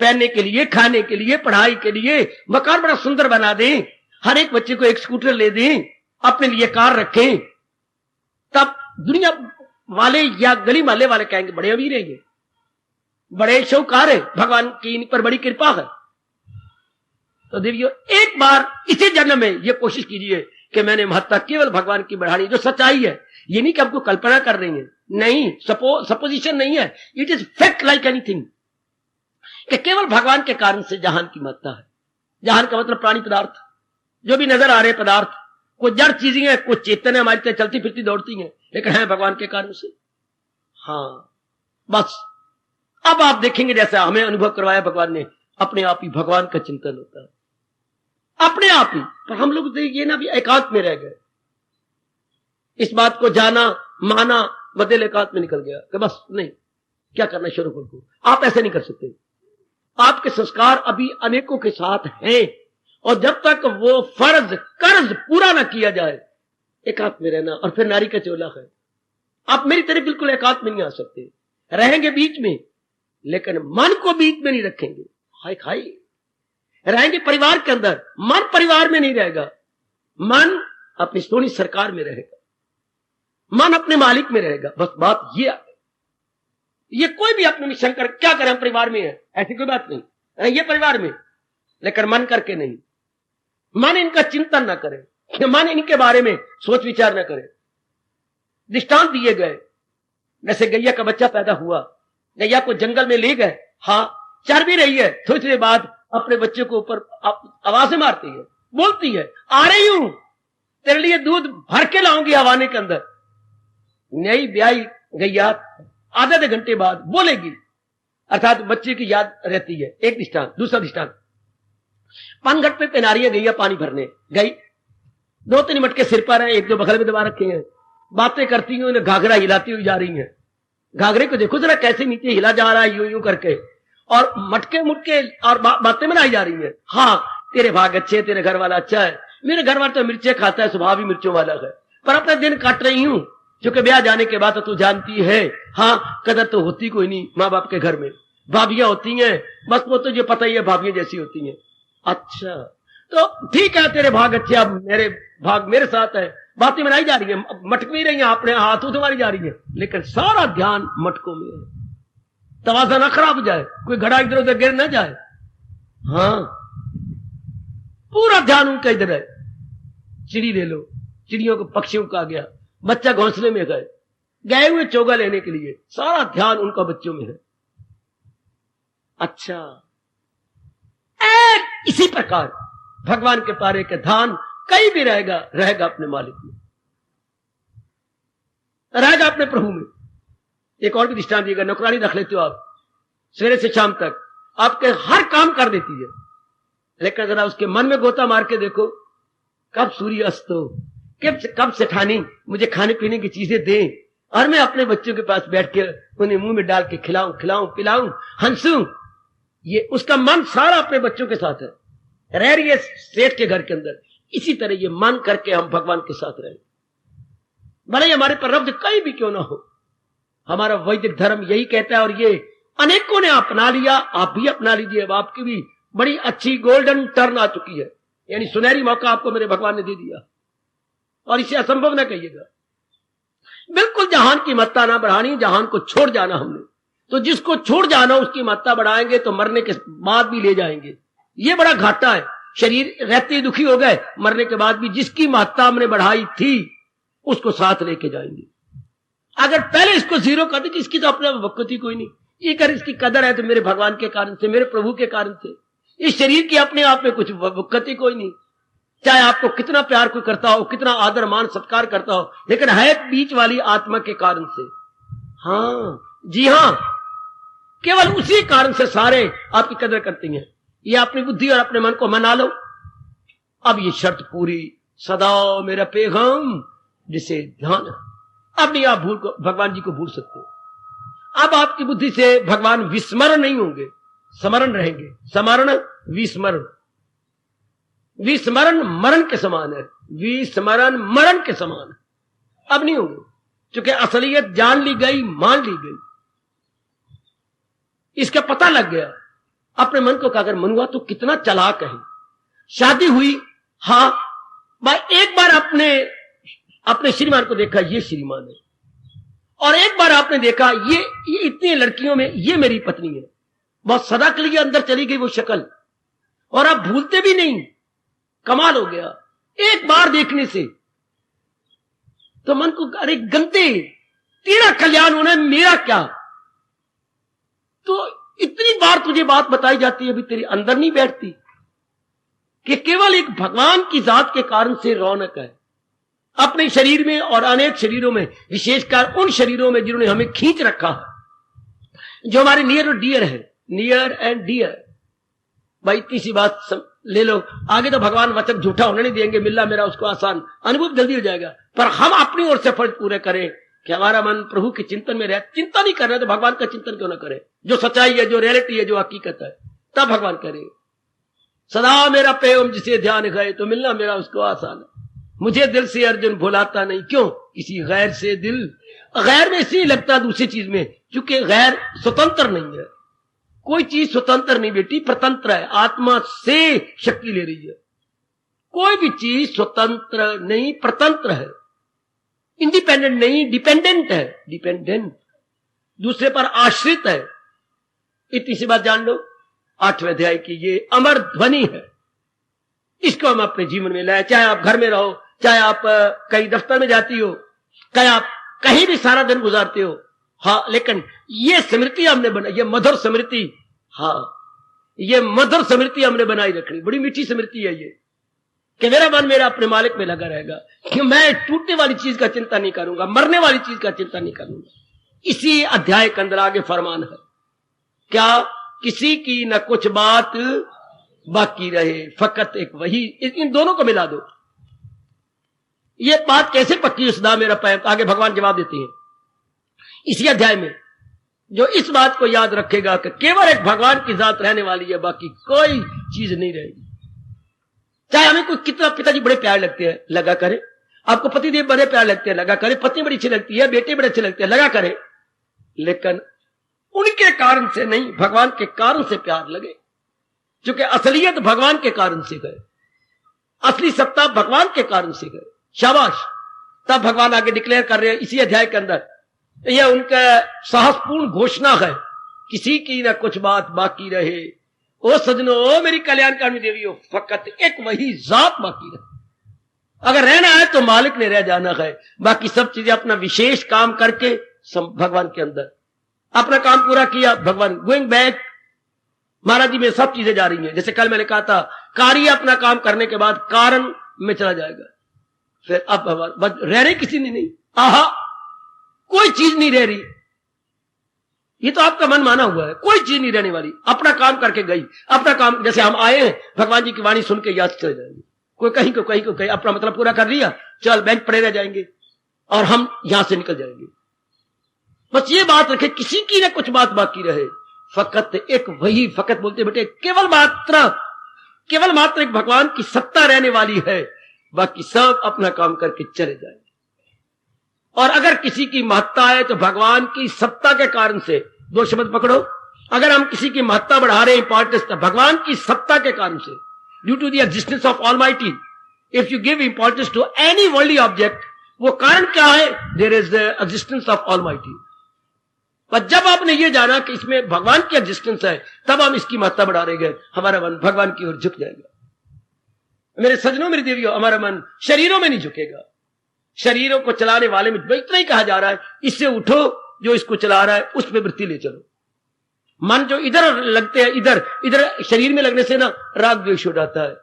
पहनने के लिए, खाने के लिए, पढ़ाई के लिए, मकान बड़ा सुंदर बना दें, हर एक बच्चे को एक स्कूटर ले दें, अपने लिए कार रखें, तब दुनिया वाले या गली मोहल्ले वाले कहेंगे बड़े अमीर हैं, बड़े शौकार है, भगवान की इन पर बड़ी कृपा है। तो देवियों, एक बार इसी जन्म में ये कोशिश कीजिए कि मैंने महत्ता केवल भगवान की बढ़ानी, जो सच्चाई है। ये नहीं कि आपको कल्पना कर रही है, नहीं, सपोजिशन नहीं है, it is fact like anything, कि केवल भगवान के कारण से जहान की महत्ता है। जहान का मतलब प्राणी पदार्थ, जो भी नजर आ रहे पदार्थ, कुछ जड़ चीजें हैं, कुछ चेतन है, हमारी तरह चलती फिरती दौड़ती हैं, लेकिन है भगवान के कारण से। हाँ, बस अब आप देखेंगे जैसा हमें अनुभव करवाया भगवान ने, अपने आप ही भगवान का चिंतन होता है, अपने आप ही। पर हम लोग ये ना भी एकांत में रह गए, इस बात को जाना, माना, बदल एकांत में निकल गया कि बस नहीं, क्या करना शुरू कर दो। आप ऐसे नहीं कर सकते, आपके संस्कार अभी अनेकों के साथ हैं, और जब तक वो फर्ज कर्ज पूरा ना किया जाए, एकांत में रहना। और फिर नारी का चोला है, आप मेरी तरह बिल्कुल एकांत में नहीं आ सकते, रहेंगे बीच में, लेकिन मन को बीच में नहीं रखेंगे। हाय खाई रहेंगे परिवार के अंदर, मन परिवार में नहीं रहेगा, मन अपनी सोनी सरकार में रहेगा, मन अपने मालिक में रहेगा। बस बात ये कोई भी अपने में शंकर क्या करें, हम परिवार में है, ऐसी कोई बात नहीं, ये परिवार में, लेकिन मन करके नहीं, मन इनका चिंतन ना करे, मन इनके बारे में सोच विचार ना करे। दृष्टांत दिए गए, जैसे गैया का बच्चा पैदा हुआ, गैया को जंगल में ले गए, हाँ चर भी रही है, थोड़ी देर बाद अपने बच्चे को ऊपर आवाजें मारती है, बोलती है आ रही हूं, तेरे लिए दूध भर के लाऊंगी हवाने के अंदर। नई ब्याई गैया आधे घंटे बाद बोलेगी, अर्थात बच्चे की याद रहती है। एक दृष्टांत। दूसरा दृष्टांत, पानघट पे पेनारिया गैया पानी भरने गई, 2-3 मटके सिर पर हैं, 1-2 बगल में दबा रखे हैं, बातें करती हुई उन्हें घाघरा हिलाती हुई जा रही है। घाघरे को देखो जरा कैसे नीचे हिला जा रहा है, यूं यूं करके, और मटके मुटके और बातें बनाई जा रही है। हाँ तेरे भाग अच्छे, तेरे घर वाला अच्छा है, मेरे घर वाला तो मिर्चे खाता है, स्वभाव ही मिर्चों वाला है, पर अपना दिन काट रही हूं, क्योंकि ब्याह जाने के बाद तो तू जानती है, हाँ कदर तो होती कोई नहीं माँ बाप के घर में, भाभियां होती हैं, बस वो तो जो पता ही है भाभियां जैसी होती हैं, अच्छा, तो ठीक है, तेरे भाग अच्छे, अब मेरे भाग मेरे साथ है। बातें बनाई जा रही है, मटक नहीं रही है, अपने हाथों से मारी जा रही है, लेकिन सारा ध्यान मटकों में है। तवाज़ा ना खराब हो जाए, कोई घड़ा इधर उधर गिर ना जाए। हाँ, पूरा ध्यान उनका इधर है। चिड़ी ले लो, चिड़ियों को पक्षियों का आ गया, बच्चा घोंसले में गए हुए चोगा लेने के लिए, सारा ध्यान उनका बच्चों में है। अच्छा, इसी प्रकार भगवान के पारे के ध्यान कहीं भी रहेगा अपने मालिक में, रहेगा अपने प्रभु में। एक और भी दृष्टांत दिएगा, नौकरानी रख लेते हो आप, सवेरे से शाम तक आपके हर काम कर देती है, लेकिन जरा उसके मन में गोता मार के देखो, कब सूर्य अस्त हो, कब सेठानी मुझे खाने पीने की चीजें दे, और मैं अपने बच्चों के पास बैठ के उन्हें मुंह में डाल के खिलाऊं पिलाऊं, हंसूं। ये उसका मन सारा अपने बच्चों के साथ है, रह रही है सेठ के घर के अंदर। इसी तरह ये मन करके हम भगवान के साथ रहें, भले हमारे पर रब्द कहीं भी क्यों ना हो। हमारा वैदिक धर्म यही कहता है, और ये अनेकों ने अपना लिया, आप भी अपना लीजिए। अब आपकी भी बड़ी अच्छी गोल्डन टर्न आ चुकी है, यानी सुनहरी मौका आपको मेरे भगवान ने दे दिया, और इसे असंभव ना कहिएगा। बिल्कुल जहान की महत्ता ना बढ़ानी, जहान को छोड़ जाना हमने। तो जिसको छोड़ जाना उसकी महत्ता बढ़ाएंगे तो मरने के बाद भी ले जाएंगे, ये बड़ा घाटा है। शरीर रहते ही दुखी हो गए, मरने के बाद भी जिसकी महत्ता हमने बढ़ाई थी उसको साथ लेके जाएंगे। अगर पहले इसको जीरो कर दे कि इसकी तो अपने भक्ति कोई नहीं, ये कर इसकी कदर है तो मेरे भगवान के कारण से, मेरे प्रभु के कारण से। इस शरीर की अपने आप में कुछ भक्ति कोई नहीं, चाहे आपको कितना प्यार कोई करता हो, कितना आदर मान सत्कार करता हो, लेकिन है बीच वाली आत्मा के कारण से। हाँ जी हाँ, केवल उसी कारण से सारे आपकी कदर करते हैं। ये अपनी बुद्धि और अपने मन को मना लो। अब ये शर्त पूरी, सदा मेरा पैगाम जिसे ध्यान, अब नहीं आप भगवान जी को भूल सकते। अब आपकी बुद्धि से भगवान विस्मरण नहीं होंगे, स्मरण रहेंगे। स्मरण विस्मरण, विस्मरण मरण के समान है, विस्मरण मरण के समान है। अब नहीं होंगे, क्योंकि असलियत जान ली गई, मान ली गई, इसका पता लग गया। अपने मन को अगर मन हुआ तो कितना चालाक है। शादी हुई, हाँ भाई, एक बार अपने श्रीमान को देखा, ये श्रीमान है, और एक बार आपने देखा ये इतनी लड़कियों में ये मेरी पत्नी है, बहुत सदा के लिए अंदर चली गई वो शक्ल, और आप भूलते भी नहीं। कमाल हो गया एक बार देखने से। तो मन को, अरे गंदे, तेरा कल्याण होना है, मेरा क्या। तो इतनी बार तुझे बात बताई जाती है, अभी तेरे अंदर नहीं बैठती कि केवल एक भगवान की जात के कारण से रौनक है अपने शरीर में और अनेक शरीरों में, विशेषकर उन शरीरों में जिन्होंने हमें खींच रखा है, जो हमारे नियर और डियर है, नियर एंड डियर। भाई इतनी सी बात ले लो, आगे तो भगवान वचन झूठा होने नहीं देंगे, मिलना मेरा उसको आसान, अनुभव जल्दी हो जाएगा। पर हम अपनी ओर से फर्ज पूरे करें कि हमारा मन प्रभु के चिंतन में रहे। चिंता नहीं कर रहे तो भगवान का चिंतन क्यों ना करें, जो सच्चाई है, जो रियलिटी है, जो हकीकत है, तब भगवान करे। सदा मेरा प्रेम जिसे ध्यान गए, तो मिलना मेरा उसको आसान है। मुझे दिल से अर्जुन भुलाता नहीं, क्यों, किसी गैर से दिल, गैर में इसलिए लगता दूसरी चीज में, क्योंकि गैर स्वतंत्र नहीं है। कोई चीज स्वतंत्र नहीं बेटी, प्रतंत्र है, आत्मा से शक्ति ले रही है। कोई भी चीज स्वतंत्र नहीं, प्रतंत्र है, इंडिपेंडेंट नहीं, डिपेंडेंट है। डिपेंडेंट, दूसरे पर आश्रित है। इतनी सी बात जान लो, 8वें अध्याय की ये अमर ध्वनि है, इसको हम अपने जीवन में लाए। चाहे आप घर में रहो, चाहे आप कहीं दफ्तर में जाती हो, चाहे आप कहीं भी सारा दिन गुजारते हो, हाँ, लेकिन ये स्मृति हमने बनाई, ये मधुर स्मृति, हाँ, ये मधुर स्मृति हमने बनाई रखनी। बड़ी मीठी स्मृति है ये, कि मेरा मन मेरा अपने मालिक में लगा रहेगा, कि मैं टूटने वाली चीज का चिंता नहीं करूंगा, मरने वाली चीज का चिंता नहीं करूंगा। इसी अध्याय के अंदर आगे फरमान है, क्या, किसी की न कुछ बात बाकी रहे, फकत एक वही। इन दोनों को मिला दो। ये बात कैसे पक्की है, सदा मेरा पैर, आगे भगवान जवाब देते हैं इसी अध्याय में। जो इस बात को याद रखेगा कि केवल एक भगवान की जात रहने वाली है, बाकी कोई चीज नहीं रहेगी। चाहे हमें कोई कितना पिताजी बड़े प्यार लगते हैं, लगा करे। आपको पतिदेव बड़े प्यार लगते हैं, लगा करे। पत्नी बड़ी अच्छी लगती है, बेटे बड़े अच्छे लगते हैं, लगा करे। लेकिन उनके कारण से नहीं, भगवान के कारण से प्यार लगे। क्योंकि असलियत भगवान के कारण से गए, असली सत्ता भगवान के कारण से गए। शाबाश। तब भगवान आगे डिक्लेयर कर रहे हैं इसी अध्याय के अंदर, यह उनका साहसपूर्ण घोषणा है, किसी की ना कुछ बात बाकी रहे। ओ सजनो, ओ मेरी कल्याणकारिणी देवियों, फकत एक वही जात बाकी रहे। अगर रहना है तो मालिक ने रह जाना है, बाकी सब चीजें अपना विशेष काम करके भगवान के अंदर अपना काम पूरा किया। भगवान गोइंग बैक, महाराज जी में सब चीजें जा रही हैं। जैसे कल मैंने कहा था, कार्य अपना काम करने के बाद कारण में चला जाएगा। फिर अब रह रही किसी ने नहीं, आहा कोई चीज नहीं रह रही। ये तो आपका मन माना हुआ है, कोई चीज नहीं रहने वाली। अपना काम करके गई, अपना काम। जैसे हम आए हैं, भगवान जी की वाणी सुन के याद चले जाएंगे। कोई कहीं को कहीं को कहीं अपना मतलब पूरा कर लिया, चल बैंक पड़े रह जाएंगे और हम यहां से निकल जाएंगे। बस ये बात रखे, किसी की ना कुछ बात बाकी रहे। फकत एक वही, फकत बोलते बेटे केवल मात्र एक भगवान की सत्ता रहने वाली है, बाकी सब अपना काम करके चले जाएंगे। और अगर किसी की महत्ता है तो भगवान की सत्ता के कारण से। दो शब्द पकड़ो, अगर हम किसी की महत्ता बढ़ा रहे हैं, इंपॉर्टेंस, तो भगवान की सत्ता के कारण से, due to the existence of almighty. If you give importance to any worldly object, वो कारण क्या है? There is the existence of almighty. पर जब आपने ये जाना कि इसमें भगवान की एग्जिस्टेंस है, तब हम इसकी महत्ता बढ़ा रहे गए, हमारा मन भगवान की ओर झुक जाएगा। मेरे सजनों, मेरी देवियों, हमारा मन शरीरों में नहीं झुकेगा। शरीरों को चलाने वाले में इतना ही कहा जा रहा है, इससे उठो, जो इसको चला रहा है उस पर वृत्ति ले चलो। मन जो इधर लगते हैं, इधर शरीर में लगने से ना राग द्वेष हो जाता है,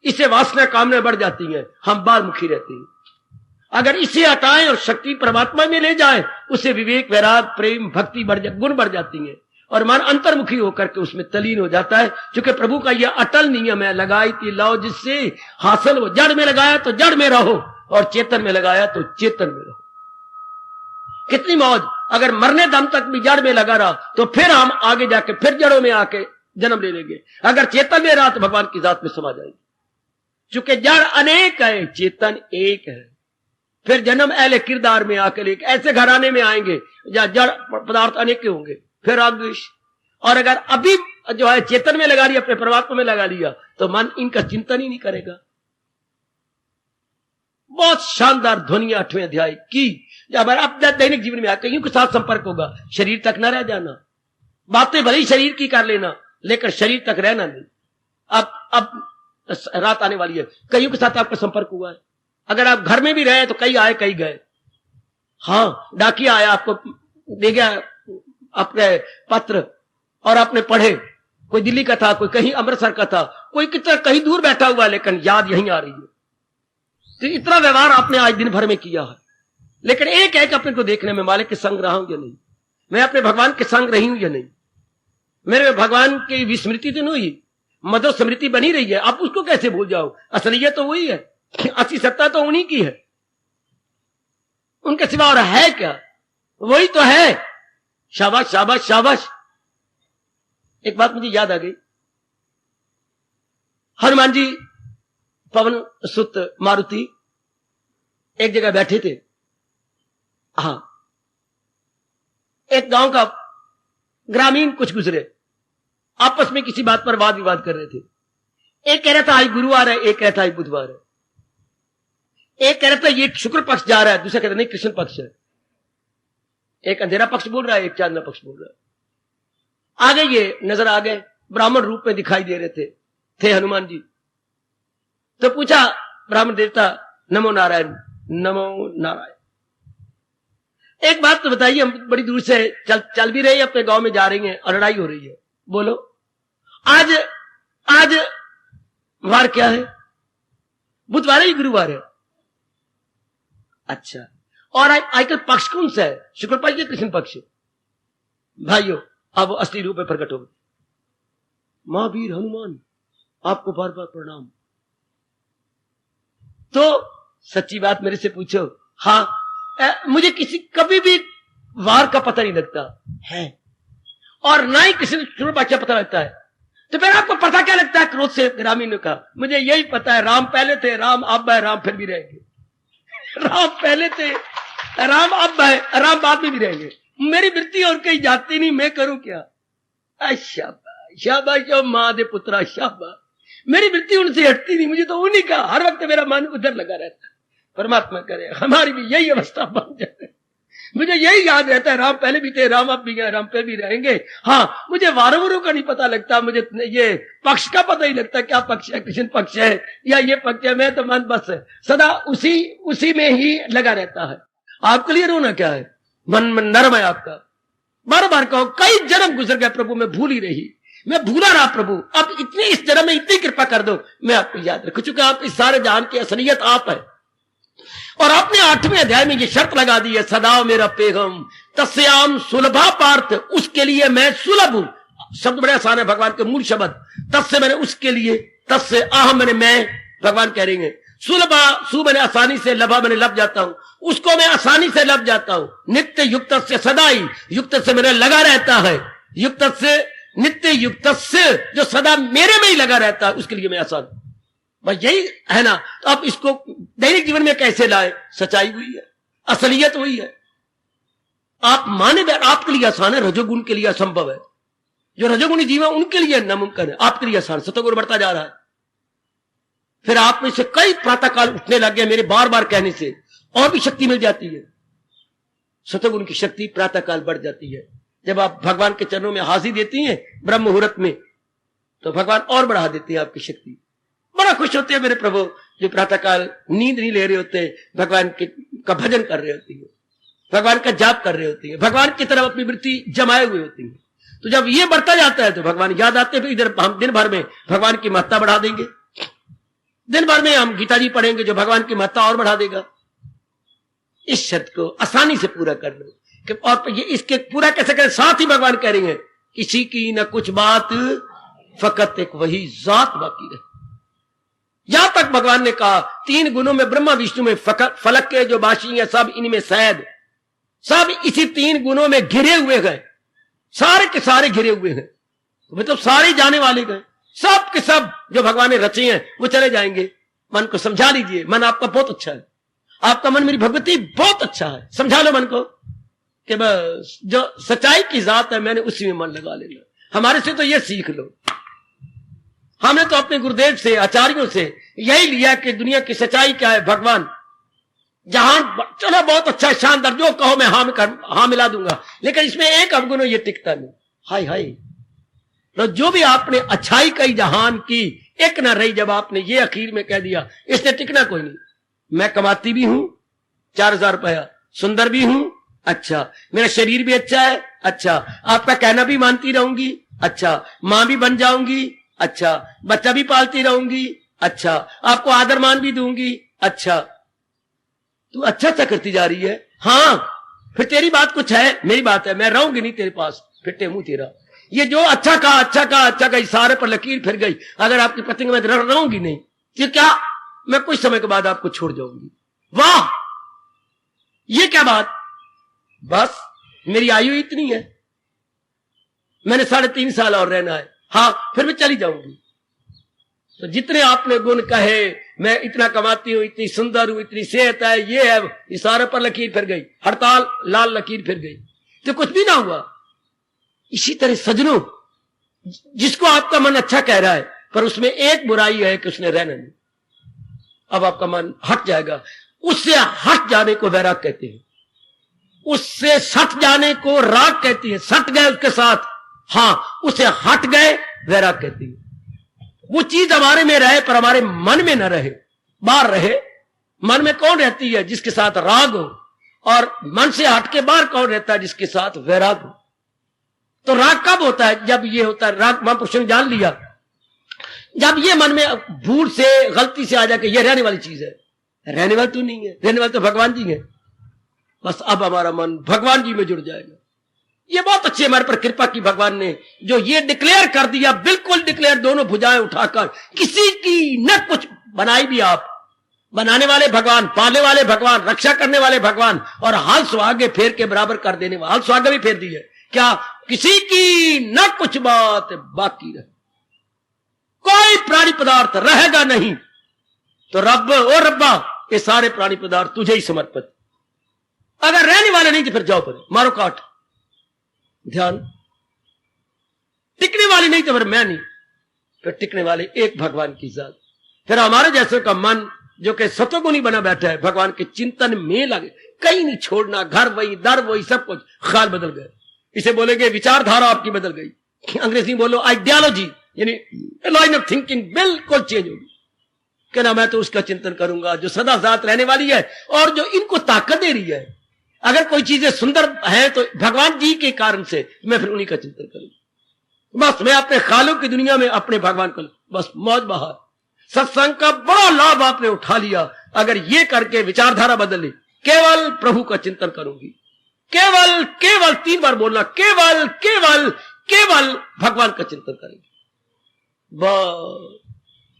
इससे वासना कामना बढ़ जाती है, हम बालमुखी रहते हैं। अगर इसे हटाएं और शक्ति परमात्मा में ले जाएं, उससे विवेक, वैराग, प्रेम, भक्ति गुण बढ़ जाती है और मन अंतर्मुखी होकर के उसमें तलीन हो जाता है। क्योंकि प्रभु का यह अटल नियम है, लगाई थी लौ जिससे हासिल हो। जड़ में लगाया तो जड़ में रहो, और चेतन में लगाया तो चेतन में रहो। कितनी मौज! अगर मरने दम तक भी जड़ में लगा रहा तो फिर हम आगे जाके फिर जड़ों में आके जन्म ले लेंगे। अगर चेतन में रहा तो भगवान की जात में समा जाएगी। चूंकि जड़ अनेक है, चेतन एक है। फिर जन्म अहले किरदार में आकर एक ऐसे घराने में आएंगे जहां जड़ पदार्थ अनेक के होंगे, फिर राग द्वेष। और अगर अभी जो है चेतन में लगा लिया, अपने परमात्मा में लगा लिया, तो मन इनका चिंतन ही नहीं करेगा। बहुत शानदार ध्वनि 8वें अध्याय की, जब हमारे अपने दैनिक जीवन में कईयों के साथ संपर्क होगा। शरीर तक न रह जाना, बातें भले ही शरीर की कर लेना, लेकर शरीर तक रहना नहीं। अब रात आने वाली है, कईयों के साथ आपका संपर्क हुआ है। अगर आप घर में भी रहे तो कई आए कई गए। हाँ, डाकिया आया, आपको दे गया अपने पत्र और आपने पढ़े। कोई दिल्ली का था, कोई कहीं अमृतसर का था, कोई कितना कहीं दूर बैठा हुआ, लेकिन याद यहीं आ रही है। तो इतना व्यवहार आपने आज दिन भर में किया है, लेकिन एक है कि अपने को देखने में मालिक के संग रहा हूं या नहीं, मैं अपने भगवान के संग रही हूं या नहीं, मेरे भगवान की विस्मृति तो नहीं हुई, मदो स्मृति बनी रही है। आप उसको कैसे भूल जाओ? असलियत तो वही है, असली सत्ता तो उन्हीं की है, उनके सिवा और है क्या? वही तो है। शाबाश शाबाश शाबाश। एक बात मुझे याद आ गई, हनुमान जी पवन सुत मारुति एक जगह बैठे थे। हाँ, एक गांव का ग्रामीण कुछ गुजरे, आपस में किसी बात पर वाद विवाद कर रहे थे। एक कह रहा था आज गुरुवार है, एक कह रहा था आज बुधवार है, एक कह रहा था ये शुक्र पक्ष जा रहा है, दूसरा कहता नहीं कृष्ण पक्ष है। एक अंधेरा पक्ष बोल रहा है, एक चांदना पक्ष बोल रहा है। आगे ये नजर आ गए, ब्राह्मण रूप में दिखाई दे रहे थे हनुमान जी। तो पूछा ब्राह्मण देवता, नमो नारायण नमो नारायण। एक बात तो बताइए, हम बड़ी दूर से चल भी रही है, अपने गांव में जा रही हैं और लड़ाई हो रही है, बोलो आज वार क्या है? बुधवार है, गुरुवार है। अच्छा, और आजकल पक्ष कौन सा है? शुक्ल पक्ष या कृष्ण पक्ष? भाइयों, अब असली रूप में प्रकट हो गए। महावीर हनुमान, आपको बार बार प्रणाम। तो सच्ची बात मेरे से पूछो, हाँ, मुझे कभी भी वार का पता नहीं लगता है, और ना ही किसी शुक्ल पक्ष का पता लगता है। तो फिर आपको पता क्या लगता है? क्रोध से ग्रामीण का, मुझे यही पता है, राम पहले थे, राम अब है, राम फिर भी रहेंगे। राम पहले थे, राम अब है, राम बाद में भी रहेंगे। मेरी वृत्ति और कहीं जाती नहीं, मैं करूं क्या? शाबाश ओ माँ दे पुत्रा शाबाश। मेरी वृत्ति उनसे हटती नहीं, मुझे तो उन्हीं का हर वक्त मेरा मन उधर लगा रहता है। परमात्मा करे हमारी भी यही अवस्था बन जाए। मुझे यही याद रहता है, राम पहले भी थे, राम अब भी हैं, राम पे भी रहेंगे। हाँ, मुझे वारों का नहीं पता लगता, मुझे ये पक्ष का पता ही लगता, क्या पक्ष है, कृष्ण पक्ष है या ये पक्ष है। मैं तो मन बस है सदा उसी में ही लगा रहता है। आपके लिए रोना क्या है, मन नरम है आपका। बार बार कहो, कई जन्म गुजर गए प्रभु, मैं भूल ही रही, मैं भूला रहा प्रभु, अब इतनी इस जन्म में इतनी कृपा कर दो, मैं आपको याद रखूं। चूंकि आप इस सारे जहान की असलियत आप है। और आपने 8वें अध्याय में ये शर्त लगा दी है, सदा मेरा पेगम तस्याम सुलभा पार्थ, उसके लिए मैं सुलभ हूं। शब्द बड़े आसान है, भगवान के मूल शब्द। तस्य मैंने उसके लिए, तस्य अहम मैंने मैं, भगवान कह रहे हैं सुलभा, सु मैंने आसानी से, लभा मैंने लब जाता हूं, उसको मैं आसानी से लब जाता हूं। नित्य युक्त से सदाई, युक्त से मेरा लगा रहता है, युक्त से नित्य युक्त से जो सदा मेरे में ही लगा रहता है, उसके लिए मैं आसान। बस यही है ना। तो आप इसको दैनिक जीवन में कैसे लाए? सच्चाई हुई है, असलियत हुई है। आप माने आपके लिए आसान है, रजोगुण के लिए असंभव है। जो रजोगुणी जीवन उनके लिए नामुमकिन है, आपके लिए आसान। सतोगुण बढ़ता जा रहा है। फिर आप में से कई प्रातःकाल उठने लग गए मेरे बार बार कहने से, और भी शक्ति मिल जाती है। सतोगुण की शक्ति प्रातःकाल बढ़ जाती है। जब आप भगवान के चरणों में हाजिरी देती हैं ब्रह्म मुहूर्त में, तो भगवान और बढ़ा देते हैं आपकी शक्ति। बड़ा खुश होते हैं मेरे प्रभु जो प्रातःकाल नींद नहीं ले रहे होते, भगवान का भजन कर रहे होती है, भगवान का जाप कर रहे होती है, भगवान की तरफ अपनी वृत्ति जमाए हुए होती है। तो जब ये बढ़ता जाता है तो भगवान याद आते हैं। फिर इधर हम दिन भर में भगवान की महत्ता बढ़ा देंगे, दिन भर में हम गीता जी पढ़ेंगे जो भगवान की महत्ता और बढ़ा देगा। इस शर्त को आसानी से पूरा कर लो। और ये इसके पूरा कैसे करें? साथ ही भगवान कह रहे हैं, किसी की न कुछ बात, फकत एक वही जात बाकी रहे। यहां तक भगवान ने कहा 3 गुणों में, ब्रह्मा विष्णु में, फलक के जो बाशी हैं सब इनमें शहद, सब इसी 3 गुणों में घिरे हुए गए, सारे के सारे घिरे हुए हैं। तो मतलब सारे जाने वाले गए, सब के सब जो भगवान ने रचे हैं वो चले जाएंगे। मन को समझा लीजिए, मन आपका बहुत अच्छा है, आपका मन मेरी भगवती बहुत अच्छा है। समझा लो मन को कि बस जो सच्चाई की जात है मैंने उसी में मन लगा लेना। हमारे से तो ये सीख लो। हमने तो अपने गुरुदेव से, आचार्यों से यही लिया कि दुनिया की सच्चाई क्या है, भगवान जहां चलो बहुत अच्छा शानदार, जो कहो मैं हाँ मिला दूंगा, लेकिन इसमें एक अवगुण ये टिकता नहीं। हाय हाय, तो जो भी आपने अच्छाई कही जहान की, एक ना रही। जब आपने ये आखिर में कह दिया इसने टिकना कोई नहीं। मैं कमाती भी हूं 4000 रुपया, सुंदर भी हूं, अच्छा, मेरा शरीर भी अच्छा है, अच्छा, आपका कहना भी मानती रहूंगी, अच्छा, मां भी बन जाऊंगी, अच्छा, बच्चा भी पालती रहूंगी, अच्छा, आपको आदर मान भी दूंगी, अच्छा। तू अच्छा अच्छा करती जा रही है। हाँ, फिर तेरी बात कुछ है, मेरी बात है, मैं रहूंगी नहीं तेरे पास, फिर मुंह तेरा। ये जो अच्छा कहा अच्छा कहा अच्छा कहा, सारे पर लकीर फिर गई। अगर आपकी पत्नी में रहूंगी नहीं, तो क्या मैं कुछ समय के बाद आपको छोड़ जाऊंगी। वाह, ये क्या बात, बस मेरी आयु इतनी है, मैंने 3.5 साल और रहना है, हाँ फिर मैं चली जाऊंगी। तो जितने आपने गुण कहे, मैं इतना कमाती हूं, इतनी सुंदर हूं, इतनी सेहत है, ये है, इस सारे पर लकीर फिर गई, हड़ताल लाल लकीर फिर गई, तो कुछ भी ना हुआ। इसी तरह सजनों, जिसको आपका मन अच्छा कह रहा है, पर उसमें एक बुराई है कि उसने रहना नहीं, अब आपका मन हट जाएगा। उससे हट जाने को वैराग कहते हैं, उससे सट जाने को राग कहती है। सट गए उसके साथ, हाँ, उसे हट गए वैराग कहती है। वो चीज हमारे में रहे पर हमारे मन में न रहे, बाहर रहे। मन में कौन रहती है? जिसके साथ राग हो। और मन से हट के बाहर कौन रहता है? जिसके साथ वैराग हो। तो राग कब होता है? जब ये होता है, राग महापुरुषों ने जान लिया, जब ये मन में भूल से गलती से आ जाके ये रहने वाली चीज है। रहने वाली तो नहीं है, रहने वाले तो भगवान जी है। बस अब हमारा मन भगवान जी में जुड़ जाएगा। ये बहुत अच्छी हमारे पर कृपा की भगवान ने, जो ये डिक्लेयर कर दिया, बिल्कुल डिक्लेयर, दोनों भुजाएं उठाकर, किसी की न कुछ बनाई भी आप, बनाने वाले भगवान, पालने वाले भगवान, रक्षा करने वाले भगवान, और हाल सुहागे फेर के बराबर कर देने वाले, हाल सुहागे भी फेर दिए। क्या? किसी की न कुछ बात बाकी रहे, कोई प्राणी पदार्थ रहेगा नहीं। तो रब, ओ रब्बा, ये सारे प्राणी पदार्थ तुझे ही समर्पित। अगर रहने वाले नहीं तो फिर जाओ पर मारो काट। ध्यान, टिकने वाली नहीं तो फिर मैं नहीं, फिर टिकने वाले एक भगवान की जात। फिर हमारे जैसे का मन जो कि सत्वगुणी बना बैठा है, भगवान के चिंतन में लगे, कहीं नहीं छोड़ना, घर वही, दर वही, सब कुछ। ख्याल बदल गए, इसे बोलेंगे विचारधारा आपकी बदल गई। अंग्रेजी बोलो आइडियोलॉजी, यानी लाइन ऑफ थिंकिंग बिल्कुल चेंज होगी। कहना मैं तो उसका चिंतन करूंगा जो सदा साथ रहने वाली है और जो इनको ताकत दे रही है। अगर कोई चीजें सुंदर है तो भगवान जी के कारण से, मैं फिर उन्हीं का चिंतन करूंगा। बस मैं अपने ख्यालों की दुनिया में अपने भगवान को बस मौज बहार। सत्संग का बड़ा लाभ आपने उठा लिया अगर ये करके विचारधारा बदल ली। केवल प्रभु का चिंतन करूंगी, केवल केवल 3 बार बोलना, केवल केवल केवल भगवान का चिंतन करेंगे।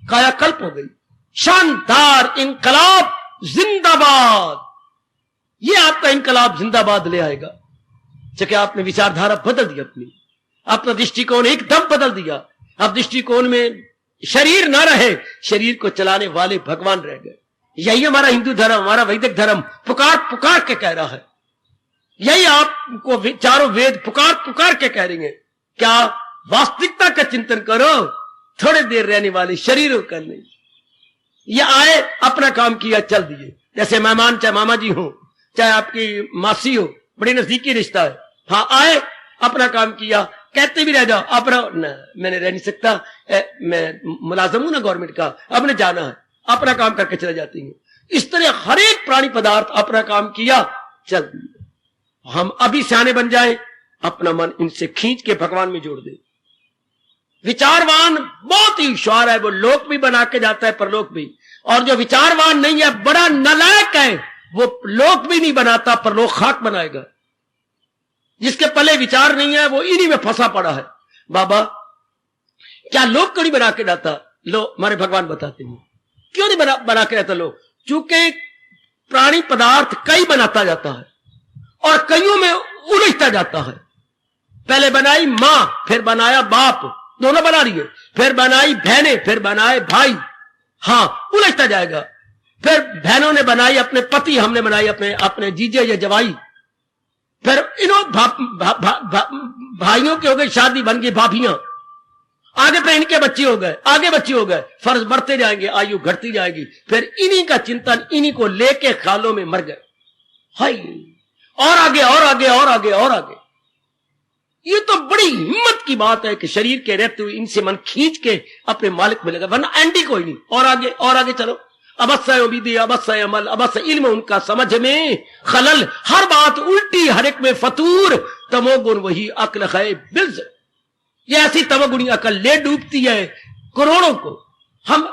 कायाकल्प हो गई। शानदार इनकलाब जिंदाबाद, ये आपका इनकलाब जिंदाबाद ले आएगा। क्योंकि आपने विचारधारा बदल दी, अपना दृष्टिकोण एकदम बदल दिया। अब दृष्टिकोण में शरीर ना रहे, शरीर को चलाने वाले भगवान रह गए। यही हमारा हिंदू धर्म, हमारा वैदिक धर्म पुकार पुकार के कह रहा है। यही आपको चारों वेद पुकार पुकार के कह रही है, क्या वास्तविकता का चिंतन करो, थोड़े देर रहने वाले शरीरों का नहीं। ये आए, अपना काम किया, चल दिए। जैसे मेहमान, चाहे मामा जी हो, चाहे आपकी मासी हो, बड़ी नजदीकी रिश्ता है। हाँ, आए, अपना काम किया, कहते भी रह जाओ अपना मैंने रह नहीं सकता, मैं मुलाजम हूं ना गवर्नमेंट का, अब ने जाना है, अपना काम करके चले जाती हैं। इस तरह हर एक प्राणी पदार्थ अपना काम किया, चल दिया। हम अभी सियाने बन जाए, अपना मन इनसे खींच के भगवान में जोड़ दे। विचारवान बहुत ही होशियार है, वो लोक भी बना के जाता है, परलोक भी। और जो विचारवान नहीं है, बड़ा नालायक है, वो लोक भी नहीं बनाता, परलोक खाक बनाएगा। जिसके पले विचार नहीं है, वो इन्हीं में फंसा पड़ा है। बाबा क्या लोक क्यों नहीं बना के जाता? लो, हमारे भगवान बताते हैं क्यों नहीं बना के रहता लोग। चूंकि प्राणी पदार्थ कई बनाता जाता है और कईयों में उलझता जाता है। पहले बनाई मां, फिर बनाया बाप, दोनों बना रही है, फिर बनाई बहनें, फिर बनाए भाई। हाँ, उलझता जाएगा। फिर बहनों ने बनाई अपने पति, हमने बनाई अपने जीजे या जवाई। फिर भाइयों के हो गए शादी, बन गई भाभियां। आगे फिर इनके बच्चे हो गए, आगे बच्चे हो गए, फर्ज बढ़ते जाएंगे, आयु घटती जाएगी। फिर इन्हीं का चिंतन, इन्हीं को लेके ख्यालों में मर गए। हाय, और आगे और आगे और आगे और आगे। ये तो बड़ी हिम्मत की बात है कि शरीर के रहते हुए इनसे मन खींच के अपने मालिक में लगा, वरना एंडी कोई नहीं। और आगे चलो। अबस्सा उम्मीदी, अबस्सा अमल, अबस्सा इल्म, उनका समझ में खलल, हर बात उल्टी, हर एक में फतूर, तमोगुण वही अक्ल है बिल्ज। ये ऐसी तमोगुणी अकल ले डूबती है करोड़ों को। हम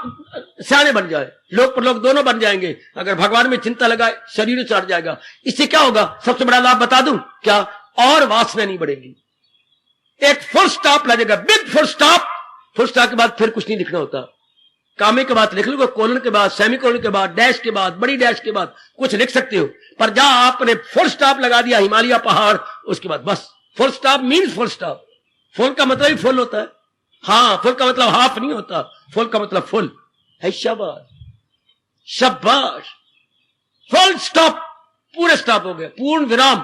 सियाने बन जाए, लोग पर लोग दोनों बन जाएंगे अगर भगवान में चिंता लगाए, शरीर चढ़ जाएगा। इससे क्या होगा? सबसे बड़ा लाभ बता दूं क्या? और वासना नहीं बढ़ेगी। एक फुल स्टॉप लगेगा, big full stop. Full stop के बाद फिर कुछ नहीं लिखना होता। कामे के बाद लिख लो, कोलन के बाद, सेमीकोलन के बाद, डैश के बाद, बड़ी डैश के बाद कुछ लिख सकते हो। पर जहां आपने फुल स्टॉप लगा दिया, हिमालय पहाड़, उसके बाद बस full stop means full stop. Full का मतलब ही फुल होता है। हाँ, फुल का मतलब हाफ नहीं होता, फुल का मतलब फुल है। शाबाश शाबाश, फुल स्टॉप, पूरे स्टॉप हो गए। पूर्ण विराम,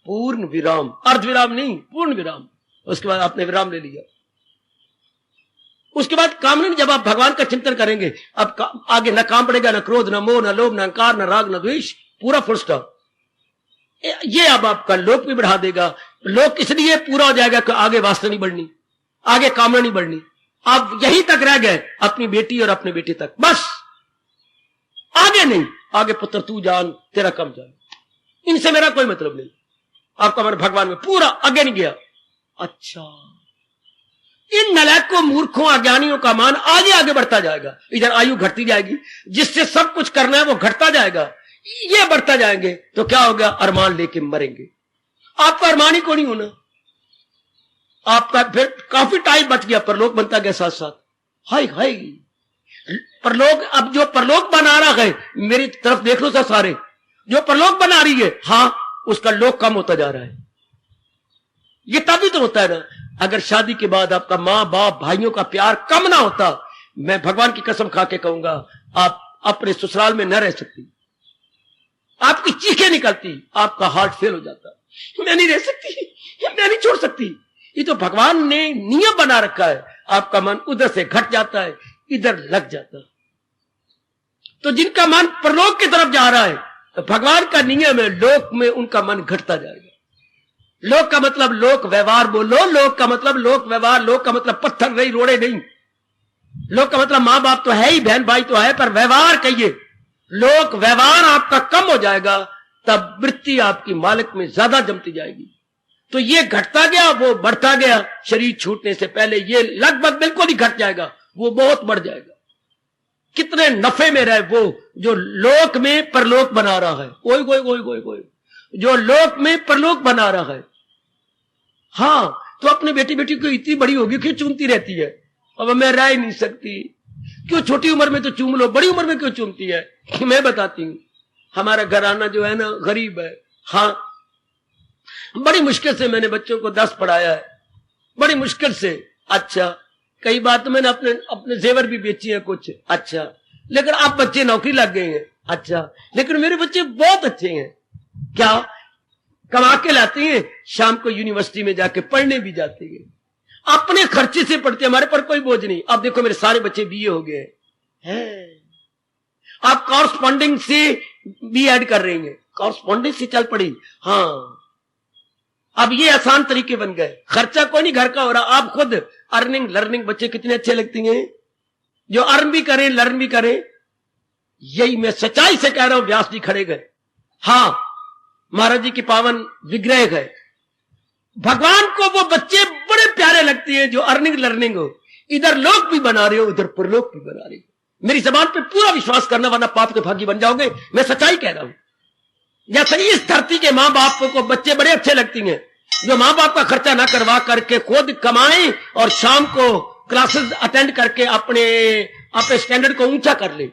पूर्ण विराम, अर्ध विराम नहीं, पूर्ण विराम। उसके बाद आपने विराम ले लिया। उसके बाद काम नहीं। जब आप भगवान का चिंतन करेंगे, अब आगे न काम पड़ेगा, न क्रोध, न मोह, न लोभ, न अहंकार, न राग, न द्वेष, पूरा फुल स्टॉप। ये अब आपका लोक भी बढ़ा देगा। लोक इसलिए पूरा हो जाएगा कि आगे वासना नहीं बढ़नी, आगे कामना नहीं बढ़नी। आप यहीं तक रह गए, अपनी बेटी और अपने बेटे तक, बस आगे नहीं। आगे पुत्र तू जान, तेरा कम जान, इनसे मेरा कोई मतलब नहीं। आपका मन भगवान में पूरा, आगे नहीं गया। अच्छा, इन नलायकों, मूर्खों, अज्ञानियों का मान आगे आगे बढ़ता जाएगा। इधर आयु घटती जाएगी, जिससे सब कुछ करना है वो घटता जाएगा, ये बढ़ता जाएंगे। तो क्या होगा? अरमान लेके मरेंगे। आपका अरमान ही को नहीं होना। आपका फिर काफी टाइम बच गया, परलोक बनता गया साथ साथ। हाय हाय, परलोक, अब जो परलोक बना रहा है, मेरी तरफ देख लो सर सारे, जो परलोक बना रही है, हाँ, उसका लोक कम होता जा रहा है। ये तभी तो होता है ना। अगर शादी के बाद आपका मां बाप भाइयों का प्यार कम ना होता, मैं भगवान की कसम खा के कहूंगा, आप अपने ससुराल में न रह सकती। आपकी चीखें निकलती, आपका हार्ट फेल हो जाता। मैं नहीं रह सकती, मैं नहीं छोड़ सकती, ये तो भगवान ने नियम बना रखा है। आपका मन उधर से घट जाता है, इधर लग जाता है। तो जिनका मन परलोक की तरफ जा रहा है, तो भगवान का नियम है, लोक में उनका मन घटता जाएगा। लोक का मतलब लोक व्यवहार बोलो, लोक का मतलब लोक व्यवहार, लोक का मतलब पत्थर नहीं, रोड़े नहीं। लोक का मतलब मां बाप तो है ही, बहन भाई तो है, पर व्यवहार कहिए। लोक व्यवहार आपका कम हो जाएगा, तब वृत्ति आपकी मालिक में ज्यादा जमती जाएगी। तो ये घटता गया, वो बढ़ता गया। शरीर छूटने से पहले ये लगभग बिल्कुल ही घट जाएगा, वो बहुत बढ़ जाएगा। कितने नफे में रहे वो जो लोक में परलोक बना रहा है। कोई कोई कोई कोई कोई जो लोक में परलोक बना रहा है। हाँ, तो अपनी बेटी को इतनी बड़ी होगी, क्यों चूमती रहती है? अब मैं रह ही नहीं सकती। क्यों छोटी उम्र में तो चूम लो, बड़ी उम्र में क्यों चूमती है? मैं बताती हूं, हमारा घराना जो है ना गरीब है। हाँ, बड़ी मुश्किल से मैंने बच्चों को 10 पढ़ाया है, बड़ी मुश्किल से। अच्छा, कई बार तो मैंने अपने जेवर भी बेची है कुछ। अच्छा, लेकिन अब बच्चे नौकरी लग गए हैं। अच्छा, लेकिन मेरे बच्चे बहुत अच्छे हैं। क्या कमा के लाते हैं, शाम को यूनिवर्सिटी में जाके पढ़ने भी जाते हैं, अपने खर्चे से पढ़ते, हमारे पर कोई बोझ नहीं। अब देखो मेरे सारे बच्चे बीए हो गए हैं। आप कॉरस्पॉन्डिंग से बीएड कर रही हैं, कॉरस्पॉन्डिंग से चल पड़ी। हाँ, अब ये आसान तरीके बन गए, खर्चा कोई नहीं घर का हो रहा। आप खुद अर्निंग लर्निंग, बच्चे कितने अच्छे लगती हैं जो अर्न भी करें लर्न भी करें। यही मैं सच्चाई से कह रहा हूं, व्यास जी खड़े गए। हाँ, महाराज जी की पावन विग्रह है। भगवान को वो बच्चे बड़े प्यारे लगते हैं जो अर्निंग लर्निंग हो, इधर लोक भी बना रहे हो, उधर परलोक भी बना रहे हो। मेरी जबान पे पूरा विश्वास करना, वरना पाप के भागी बन जाओगे। मैं सच्चाई कह रहा हूं। जैसे इस धरती के मां बाप को बच्चे बड़े अच्छे लगती हैं जो मां बाप का खर्चा ना करवा करके खुद कमाएं और शाम को क्लासेस अटेंड करके अपने स्टैंडर्ड को ऊंचा कर ले।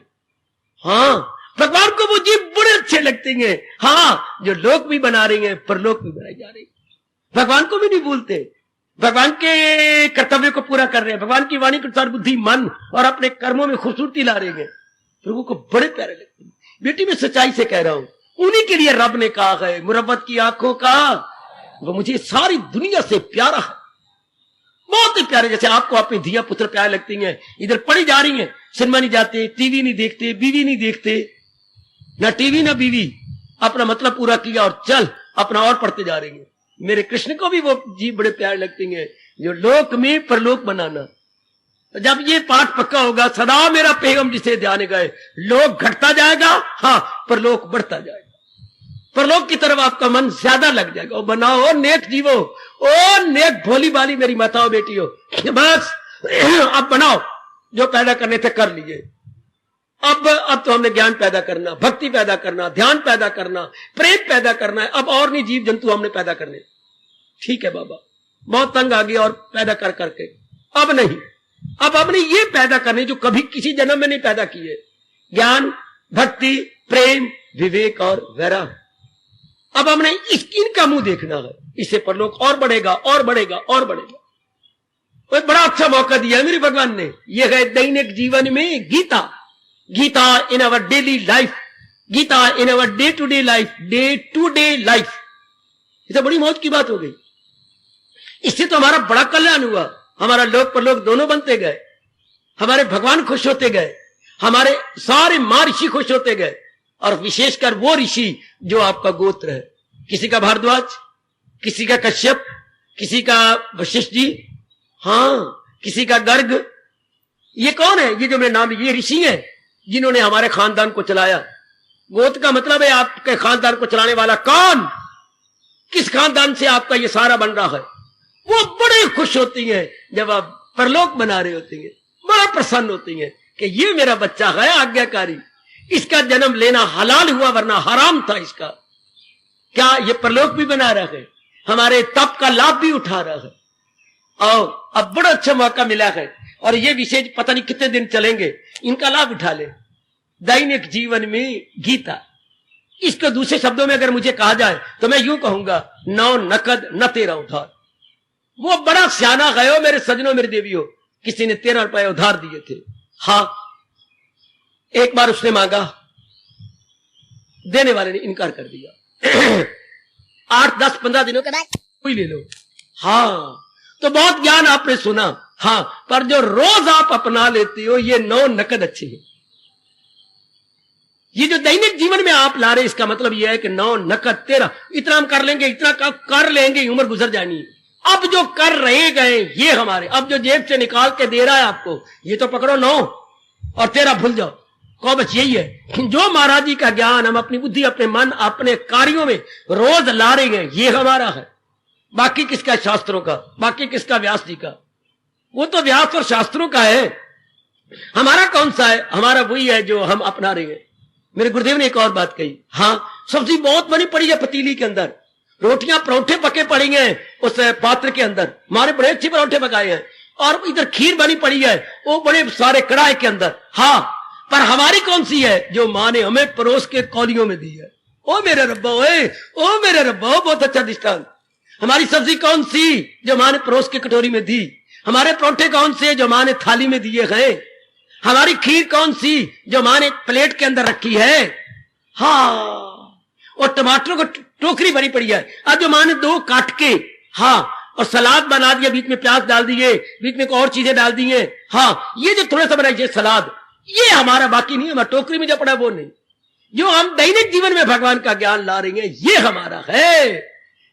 हाँ, भगवान को वो जीव बड़े अच्छे लगते हैं। हाँ, जो लोक भी बना रही हैं, परलोक भी बनाई जा रही है। भगवान को भी नहीं भूलते, भगवान के कर्तव्य को पूरा कर रहे हैं, भगवान की वाणी के अनुसार बुद्धि मन और अपने कर्मों में खूबसूरती ला रहे हैं। प्रभु को बड़े प्यारे लगते हैं। बेटी मैं सच्चाई से कह रहा हूं, उन्हीं के लिए रब ने कहा है, मुरब्बत की आंखों का वो मुझे सारी दुनिया से प्यारा है, बहुत ही प्यारे। जैसे आपको अपनी धिया पुत्र प्यारे लगती हैं, इधर पढ़ी जा रही हैं, सिनेमा नहीं जाते, टीवी नहीं देखते, बीवी नहीं देखते, ना टीवी ना बीवी, अपना मतलब पूरा किया और चल अपना और पढ़ते जा रही हैं। मेरे कृष्ण को भी वो जीव बड़े प्यारे लगती हैं जो लोक में परलोक बनाना। जब ये पाठ पक्का होगा, सदा मेरा पैगम जिसे ध्यान गए, लोक घटता जाएगा, हाँ परलोक बढ़ता जाएगा। परलोक की तरफ आपका मन ज्यादा लग जाएगा। ओ बनाओ नेक जीवो, ओ नेक भोली बाली मेरी माताओं बेटियों, बस अब बनाओ, जो पैदा करने थे कर लीजिए। अब तो हमने ज्ञान पैदा करना, भक्ति पैदा करना, ध्यान पैदा करना, प्रेम पैदा करना है। अब और नहीं जीव जंतु हमने पैदा करने। ठीक है बाबा, बहुत तंग आ गया और पैदा कर करके, अब नहीं, अब हमने ये पैदा करने जो कभी किसी जन्म में नहीं पैदा किए, ज्ञान, भक्ति, प्रेम, विवेक और वैराग्य। अब हमने इनका मुंह देखना है, इससे परलोक और बढ़ेगा और बढ़ेगा और बढ़ेगा। कोई बड़ा अच्छा मौका दिया है मेरे भगवान ने। यह है दैनिक जीवन में Gita, Gita in our daily life, Gita in our day to day life, day to day life. ये तो बड़ी मौज की बात हो गई। इससे तो हमारा बड़ा कल्याण हुआ, हमारा लोक परलोक दोनों बनते गए, हमारे भगवान खुश होते गए, हमारे सारे मां ऋषि खुश होते गए, और विशेषकर वो ऋषि जो आपका गोत्र है, किसी का भारद्वाज, किसी का कश्यप, किसी का वशिष्ठ जी, हाँ किसी का गर्ग। ये कौन है? ये जो मेरे नाम, ये ऋषि हैं जिन्होंने हमारे खानदान को चलाया। गोत्र का मतलब है आपके खानदान को चलाने वाला कौन, किस खानदान से आपका ये सारा बन रहा है। वो बड़े खुश होती हैं जब आप परलोक बना रहे होती हैं, बड़ा प्रसन्न होती हैं कि ये मेरा बच्चा है आज्ञाकारी, इसका जन्म लेना हलाल हुआ वरना हराम था इसका। क्या ये परलोक भी बना रहा है, हमारे तप का लाभ भी उठा रहा है। और अब बड़ा अच्छा मौका मिला है, और ये विशेष पता नहीं कितने दिन चलेंगे, इनका लाभ उठा ले। दैनिक जीवन में गीता, इसको दूसरे शब्दों में अगर मुझे कहा जाए तो मैं यूं कहूंगा, नौ नकद न तेरा उधार। वो बड़ा सियाना गयो मेरे सजनों मेरे देवियों, किसी ने 13 रुपए उधार दिए थे। हाँ, एक बार उसने मांगा, देने वाले ने इनकार कर दिया। 8, 10, 15 दिनों के बाद कोई ले लो। हाँ, तो बहुत ज्ञान आपने सुना, हाँ, पर जो रोज आप अपना लेते हो ये 9 नकद अच्छे हैं। ये जो दैनिक जीवन में आप ला रहे, इसका मतलब यह है कि 9 नकद 13, इतना हम कर लेंगे, इतना कर लेंगे, उम्र गुजर जानी। अब जो कर रहे गए ये हमारे, अब जो जेब से निकाल के दे रहा है आपको, ये तो पकड़ो 9 और 13 भूल जाओ। कहो बस यही है कि जो महाराज जी का ज्ञान हम अपनी बुद्धि, अपने मन, अपने कार्यों में रोज ला रहे हैं, ये हमारा है। बाकी किसका? शास्त्रों का। बाकी किसका? व्यास जी का। वो तो व्यास और शास्त्रों का है, हमारा कौन सा है? हमारा वही है जो हम अपना रहे हैं। मेरे गुरुदेव ने एक और बात कही, हाँ, सब्जी बहुत बनी पड़ी है पतीली के अंदर, रोटियां परोठे पके पड़ी हैं उस पात्र के अंदर, हमारे बड़े अच्छे परोठे पकाए हैं, और इधर खीर बनी पड़ी है वो बड़े सारे कढ़ाई के अंदर, हाँ, पर हमारी कौन सी है जो माँ ने हमें परोस के कौलियों में दी है? ओ मेरे रब्बा, ओ मेरे रब्बा, बहुत अच्छा दृष्टांत। हमारी सब्जी कौन सी जो माँ ने परोस के कटोरी में दी? हमारे परोठे कौन से जो माँ ने थाली में दिए गए? हमारी खीर कौन सी जो माँ ने प्लेट के अंदर रखी है? हाँ, और टमाटरों को टोकरी भरी पड़ी है, अब जो माँ ने 2 काट के, हाँ, और सलाद बना दिया, बीच में प्याज डाल दिए, बीच में और चीजें डाल दी है, हाँ, ये जो थोड़ा सा बनाइए सलाद, ये हमारा, बाकी नहीं, हमारा टोकरी में जो पड़ा वो नहीं। जो हम दैनिक जीवन में भगवान का ज्ञान ला रहे हैं ये हमारा है,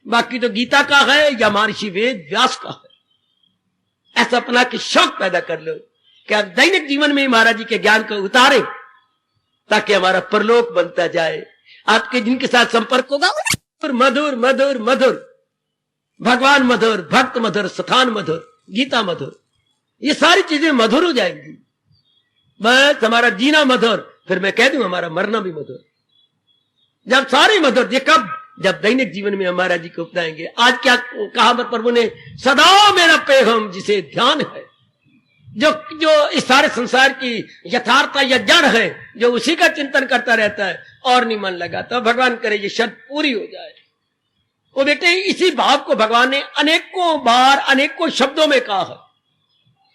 बाकी तो गीता का है या महर्षि वेद व्यास का है। ऐसा अपना कि शौक पैदा कर लो कि आप दैनिक जीवन में महाराज जी के ज्ञान को उतारे, ताकि हमारा परलोक बनता जाए। आपके जिनके साथ संपर्क होगा मधुर मधुर मधुर, भगवान मधुर, भक्त मधुर, स्थान मधुर, गीता मधुर, ये सारी चीजें मधुर हो जाएंगी। बस हमारा जीना मधुर, फिर मैं कह दूं हमारा मरना भी मधुर। जब सारे मधुर, ये कब? जब दैनिक जीवन में हमारा जी को अपनाएंगे। आज क्या कहा प्रभु ने? सदा मेरा पैगम जिसे ध्यान है, जो इस सारे संसार की यथार्थता या जड़ है, जो उसी का चिंतन करता रहता है और नहीं मन लगाता, भगवान करे ये शर्त पूरी हो जाए। वो बेटे, इसी भाव को भगवान ने अनेकों बार अनेकों शब्दों में कहा है,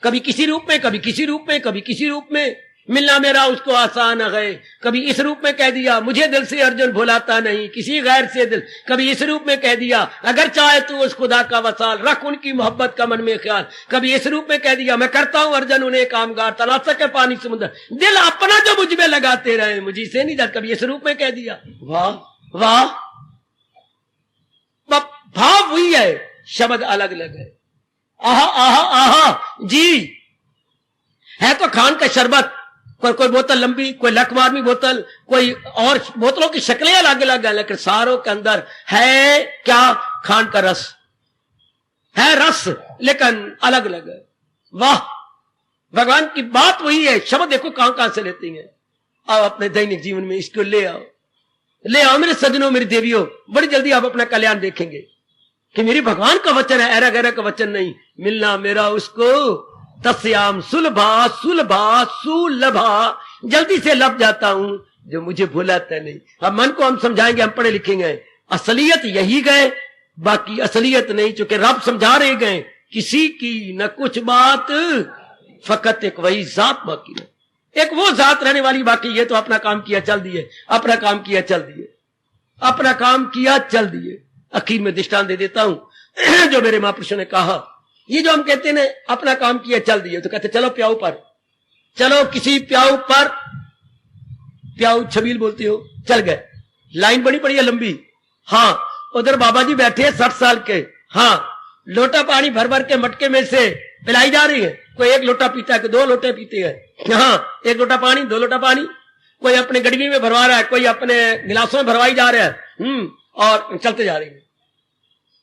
कभी किसी रूप में, कभी किसी रूप में, कभी किसी रूप में। मिलना मेरा उसको आसान है, कभी इस रूप में कह दिया, मुझे दिल से अर्जुन भुलाता नहीं, किसी गैर से दिल, कभी इस रूप में कह दिया, अगर चाहे तू उस खुदा का वसाल, रख उनकी मोहब्बत का मन में ख्याल, कभी इस रूप में कह दिया, मैं करता हूं अर्जुन उन्हें कामगार, तलाश सके पानी समुद्र, दिल अपना जो मुझ में लगाते रहे, मुझे से नहीं जाता, कभी इस रूप में कह दिया। वाह वाह, भाव वही है, शब्द अलग अलग है। आहा आहा आहा जी, है तो खान का शरबत, कोई बोतल लंबी, कोई लकमारमी बोतल, कोई और बोतलों की शक्लें अलग अलग है, लेकिन सारों के अंदर है क्या? खान का रस है, रस, लेकिन अलग अलग है। वाह, भगवान की बात वही है। शब्द देखो कहां कहां से लेती हैं। आओ अपने दैनिक जीवन में इसको ले आओ, ले आओ मेरे सजनों, मेरी देवियों, बड़ी जल्दी आप अपना कल्याण देखेंगे कि मेरी भगवान का वचन है, ऐरा गैरा का वचन नहीं। मिलना मेरा उसको तस्याम सुलभा सुलभा सुलभा, जल्दी से लब जाता हूं जो मुझे भुलाता नहीं। अब मन को हम समझाएंगे, हम पढ़े लिखेंगे, असलियत यही गए, बाकी असलियत नहीं, चूंकि रब समझा रहे गए, किसी की न कुछ बात, फकत एक वही जात बाकी है, एक वो जात रहने वाली बाकी। ये तो अपना काम किया चल दिए, अपना काम किया चल दिए, अपना काम किया चल दिए। आखिर में दृष्टांत दे देता हूं जो मेरे महापुरुषों ने कहा। ये जो हम कहते हैं ना अपना काम किया चल दिए, तो कहते चलो प्याऊ पर, चलो किसी प्याऊ पर, प्याऊ छबील बोलती हो, चल गए, लाइन बड़ी पड़ी है लंबी, हाँ, उधर बाबा जी बैठे हैं 60 साल के, हाँ, लोटा पानी भर भर के मटके में से पिलाई जा रही है, कोई 1 लोटा पीता है, कोई 2 लोटे पीते हैं, हाँ, 1 लोटा पानी, 2 लोटा पानी, कोई अपने गडवी में भरवा रहा है, कोई अपने गिलासों में भरवाई जा रहा है, और चलते जा रही है।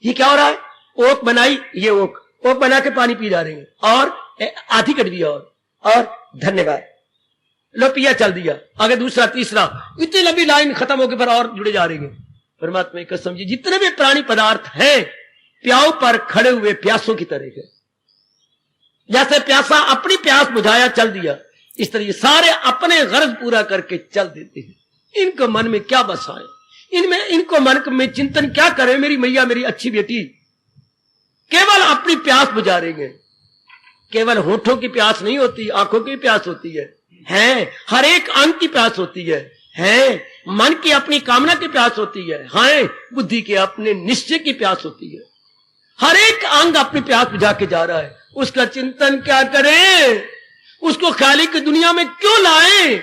ये क्या हो रहा है? ओक बनाई, ये ओक बना के पानी पी जा रही है, और आधी कटवी और धन्यवाद, लो पिया, चल दिया, आगे दूसरा तीसरा, इतनी लंबी लाइन खत्म होकर पर और जुड़े जा रही है। परमात्मा की कसम जी, जितने भी प्राणी पदार्थ हैं प्याऊ पर खड़े हुए प्यासों की तरह है। जैसे प्यासा अपनी प्यास बुझाया चल दिया, इस तरह सारे अपने गर्ज पूरा करके चल देते हैं। इनको मन में क्या बसाए, इनमें इनको मन में चिंतन क्या करे? मेरी मैया, मेरी अच्छी बेटी, केवल अपनी प्यास बुझा रही है। केवल होठों की प्यास नहीं होती, आंखों की प्यास होती है, हर एक अंग की प्यास होती है, मन की अपनी कामना की प्यास होती है, बुद्धि के अपने निश्चय की प्यास होती है। हर एक अंग अपनी प्यास बुझा के जा रहा है, उसका चिंतन क्या करें? उसको खाली की दुनिया में क्यों लाए?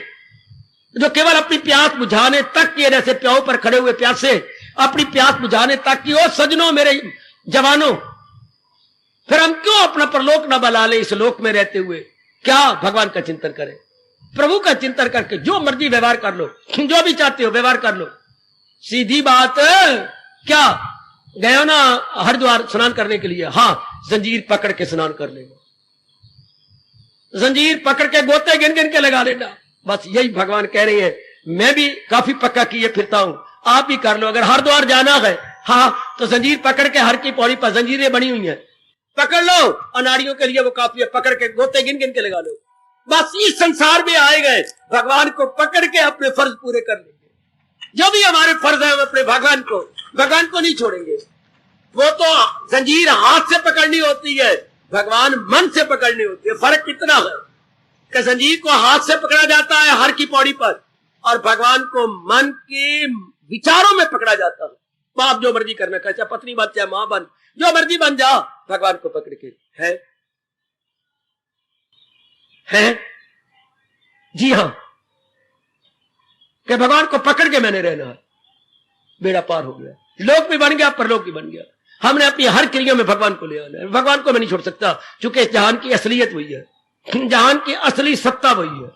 जो केवल अपनी प्यास बुझाने तक की, जैसे प्याऊ पर खड़े हुए प्यासे अपनी प्यास बुझाने तक की। ओ सजनों, मेरे जवानों, फिर हम क्यों अपना परलोक न बना ले? इस लोक में रहते हुए क्या भगवान का चिंतन करें? प्रभु का चिंतन करके जो मर्जी व्यवहार कर लो, जो भी चाहते हो व्यवहार कर लो। सीधी बात। क्या गए हो ना हरिद्वार स्नान करने के लिए? हाँ, जंजीर पकड़ के स्नान कर लेना, जंजीर पकड़ के गोते गिन गिन के लगा लेना। बस यही भगवान कह रहे हैं। मैं भी काफी पक्का किए फिरता हूं, आप भी कर लो। अगर हरिद्वार जाना है, हाँ, तो जंजीर पकड़ के, हर की पौड़ी पर जंजीरें बनी हुई हैं, पकड़ लो। अनाड़ियों के लिए वो काफी है, पकड़ के गोते गिन गिन के लगा लो। बस इस संसार में आए गए भगवान को पकड़ के अपने फर्ज पूरे कर लेंगे। जो भी हमारे फर्ज है, अपने भगवान को नहीं छोड़ेंगे। वो तो जंजीर हाथ से पकड़नी होती है, भगवान मन से पकड़नी होती है। फर्क कितना है कि जंजीर को हाथ से पकड़ा जाता है हर की पौड़ी पर, और भगवान को मन के विचारों में पकड़ा जाता है। बाप जो मर्जी करना, चाहे पत्नी बन, चाहे मां बन, जो मर्जी बन जा, भगवान को पकड़ के है जी हाँ, कि भगवान को पकड़ के मैंने रहना है। बेड़ा पार हो गया, लोक भी बन गया, परलोक भी बन गया। हमने अपनी हर क्रिया में भगवान को ले आना है। भगवान को मैं नहीं छोड़ सकता, क्योंकि इस जहान की असलियत वही है, जहान की असली सत्ता वही है।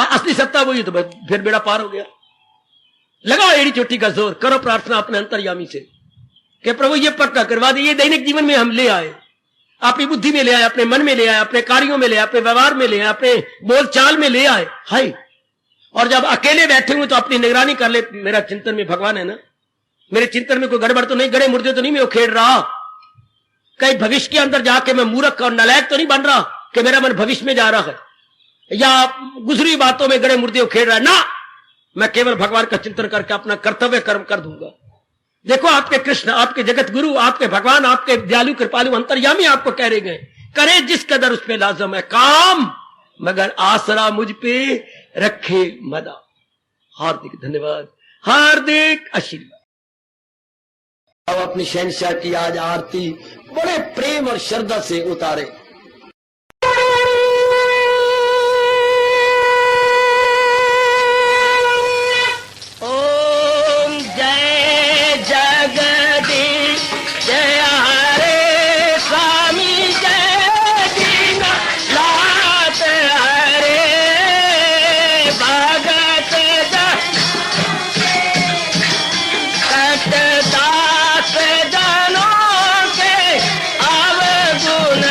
असली सत्ता वही है, तो फिर बेड़ा पार हो गया। लगाओ एड़ी चोटी का जोर, करो प्रार्थना अपने अंतर्यामी से कि प्रभु ये पक्का करवा दे। ये दैनिक जीवन में हम ले आए, अपनी बुद्धि में ले आए, अपने मन में ले आए, अपने कार्यों में ले आए, अपने व्यवहार में ले आए, अपने बोलचाल में ले आए। हाय, और जब अकेले बैठे हुए तो अपनी निगरानी कर ले। मेरा चिंतन में भगवान है ना, मेरे चिंतन में कोई गड़बड़ तो नहीं, गड़े मुर्दे तो नहीं मैं उखेड़ रहा, कहीं भविष्य के अंदर जाके मैं मूर्ख और नालायक तो नहीं बन रहा कि मेरा मन भविष्य में जा रहा है, या गुजरी बातों में गड़े मुर्दे उखेड़ रहा है ना। मैं केवल भगवान का चिंतन करके अपना कर्तव्य कर्म कर दूंगा। देखो, आपके कृष्ण, आपके जगत गुरु, आपके भगवान, आपके दयालु कृपालु अंतर्यामी आपको कह रहे गए, करे जिस कदर उस पे लाजम है काम, मगर आसरा मुझ पे रखे मदा। हार्दिक धन्यवाद, हार्दिक आशीर्वाद। अब अपनी शहंशाह की आज आरती बड़े प्रेम और श्रद्धा से उतारे। ओम जय जगदीश जय हरे स्वामी, जय दीनानाथ हरे भगत दास जनों के अवगुण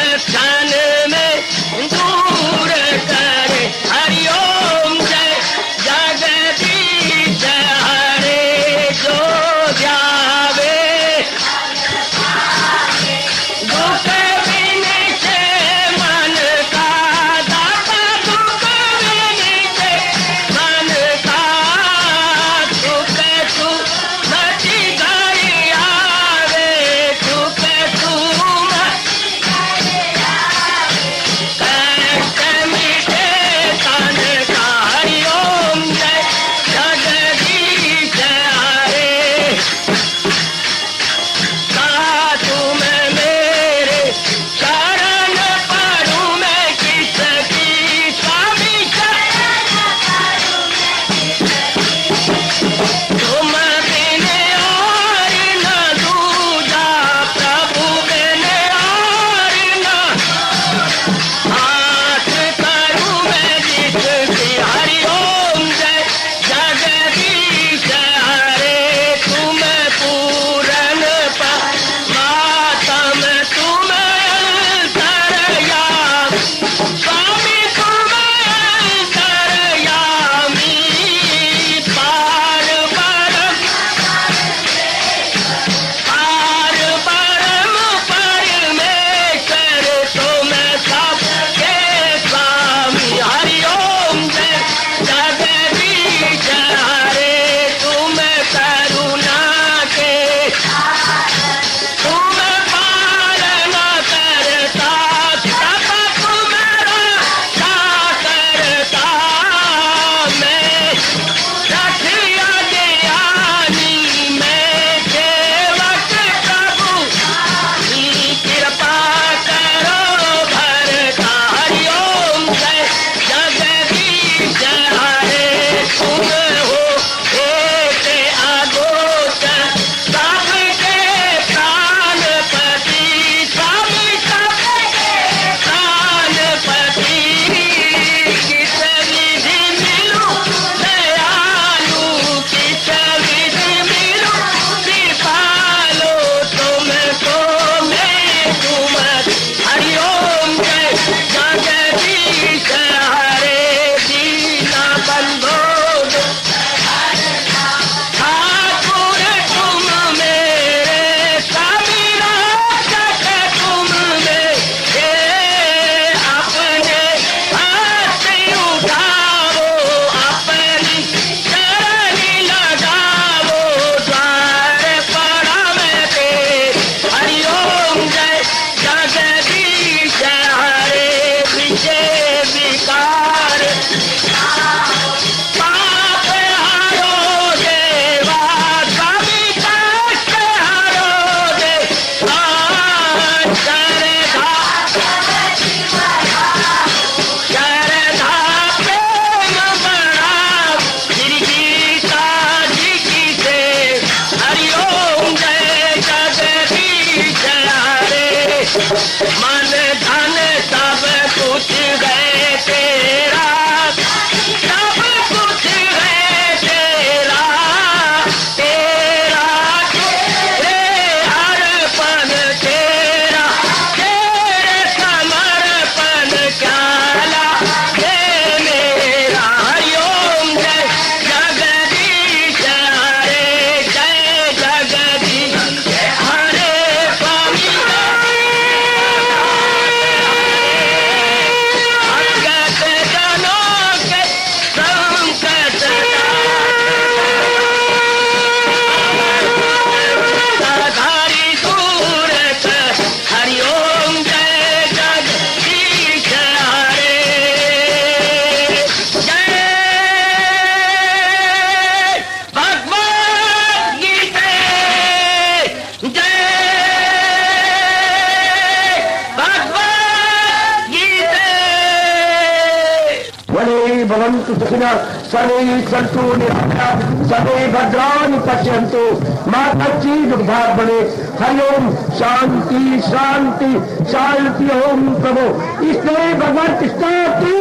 सर्वे भवन्तु सुखिनः सर्वे सन्तु निरामयाः सर्वे भद्राणि पश्यन्तु मा कश्चित् दुर्भाग् भवेत्। हरि ओम शांति शांति शांति। ओम प्रभु इसलिए भगवान कृष्ण की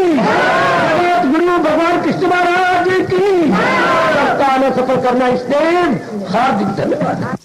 जगत गुरु भगवान कृष्ण महाराज की सप्ताह में सफल करना इसलिए हार्दिक धन्यवाद।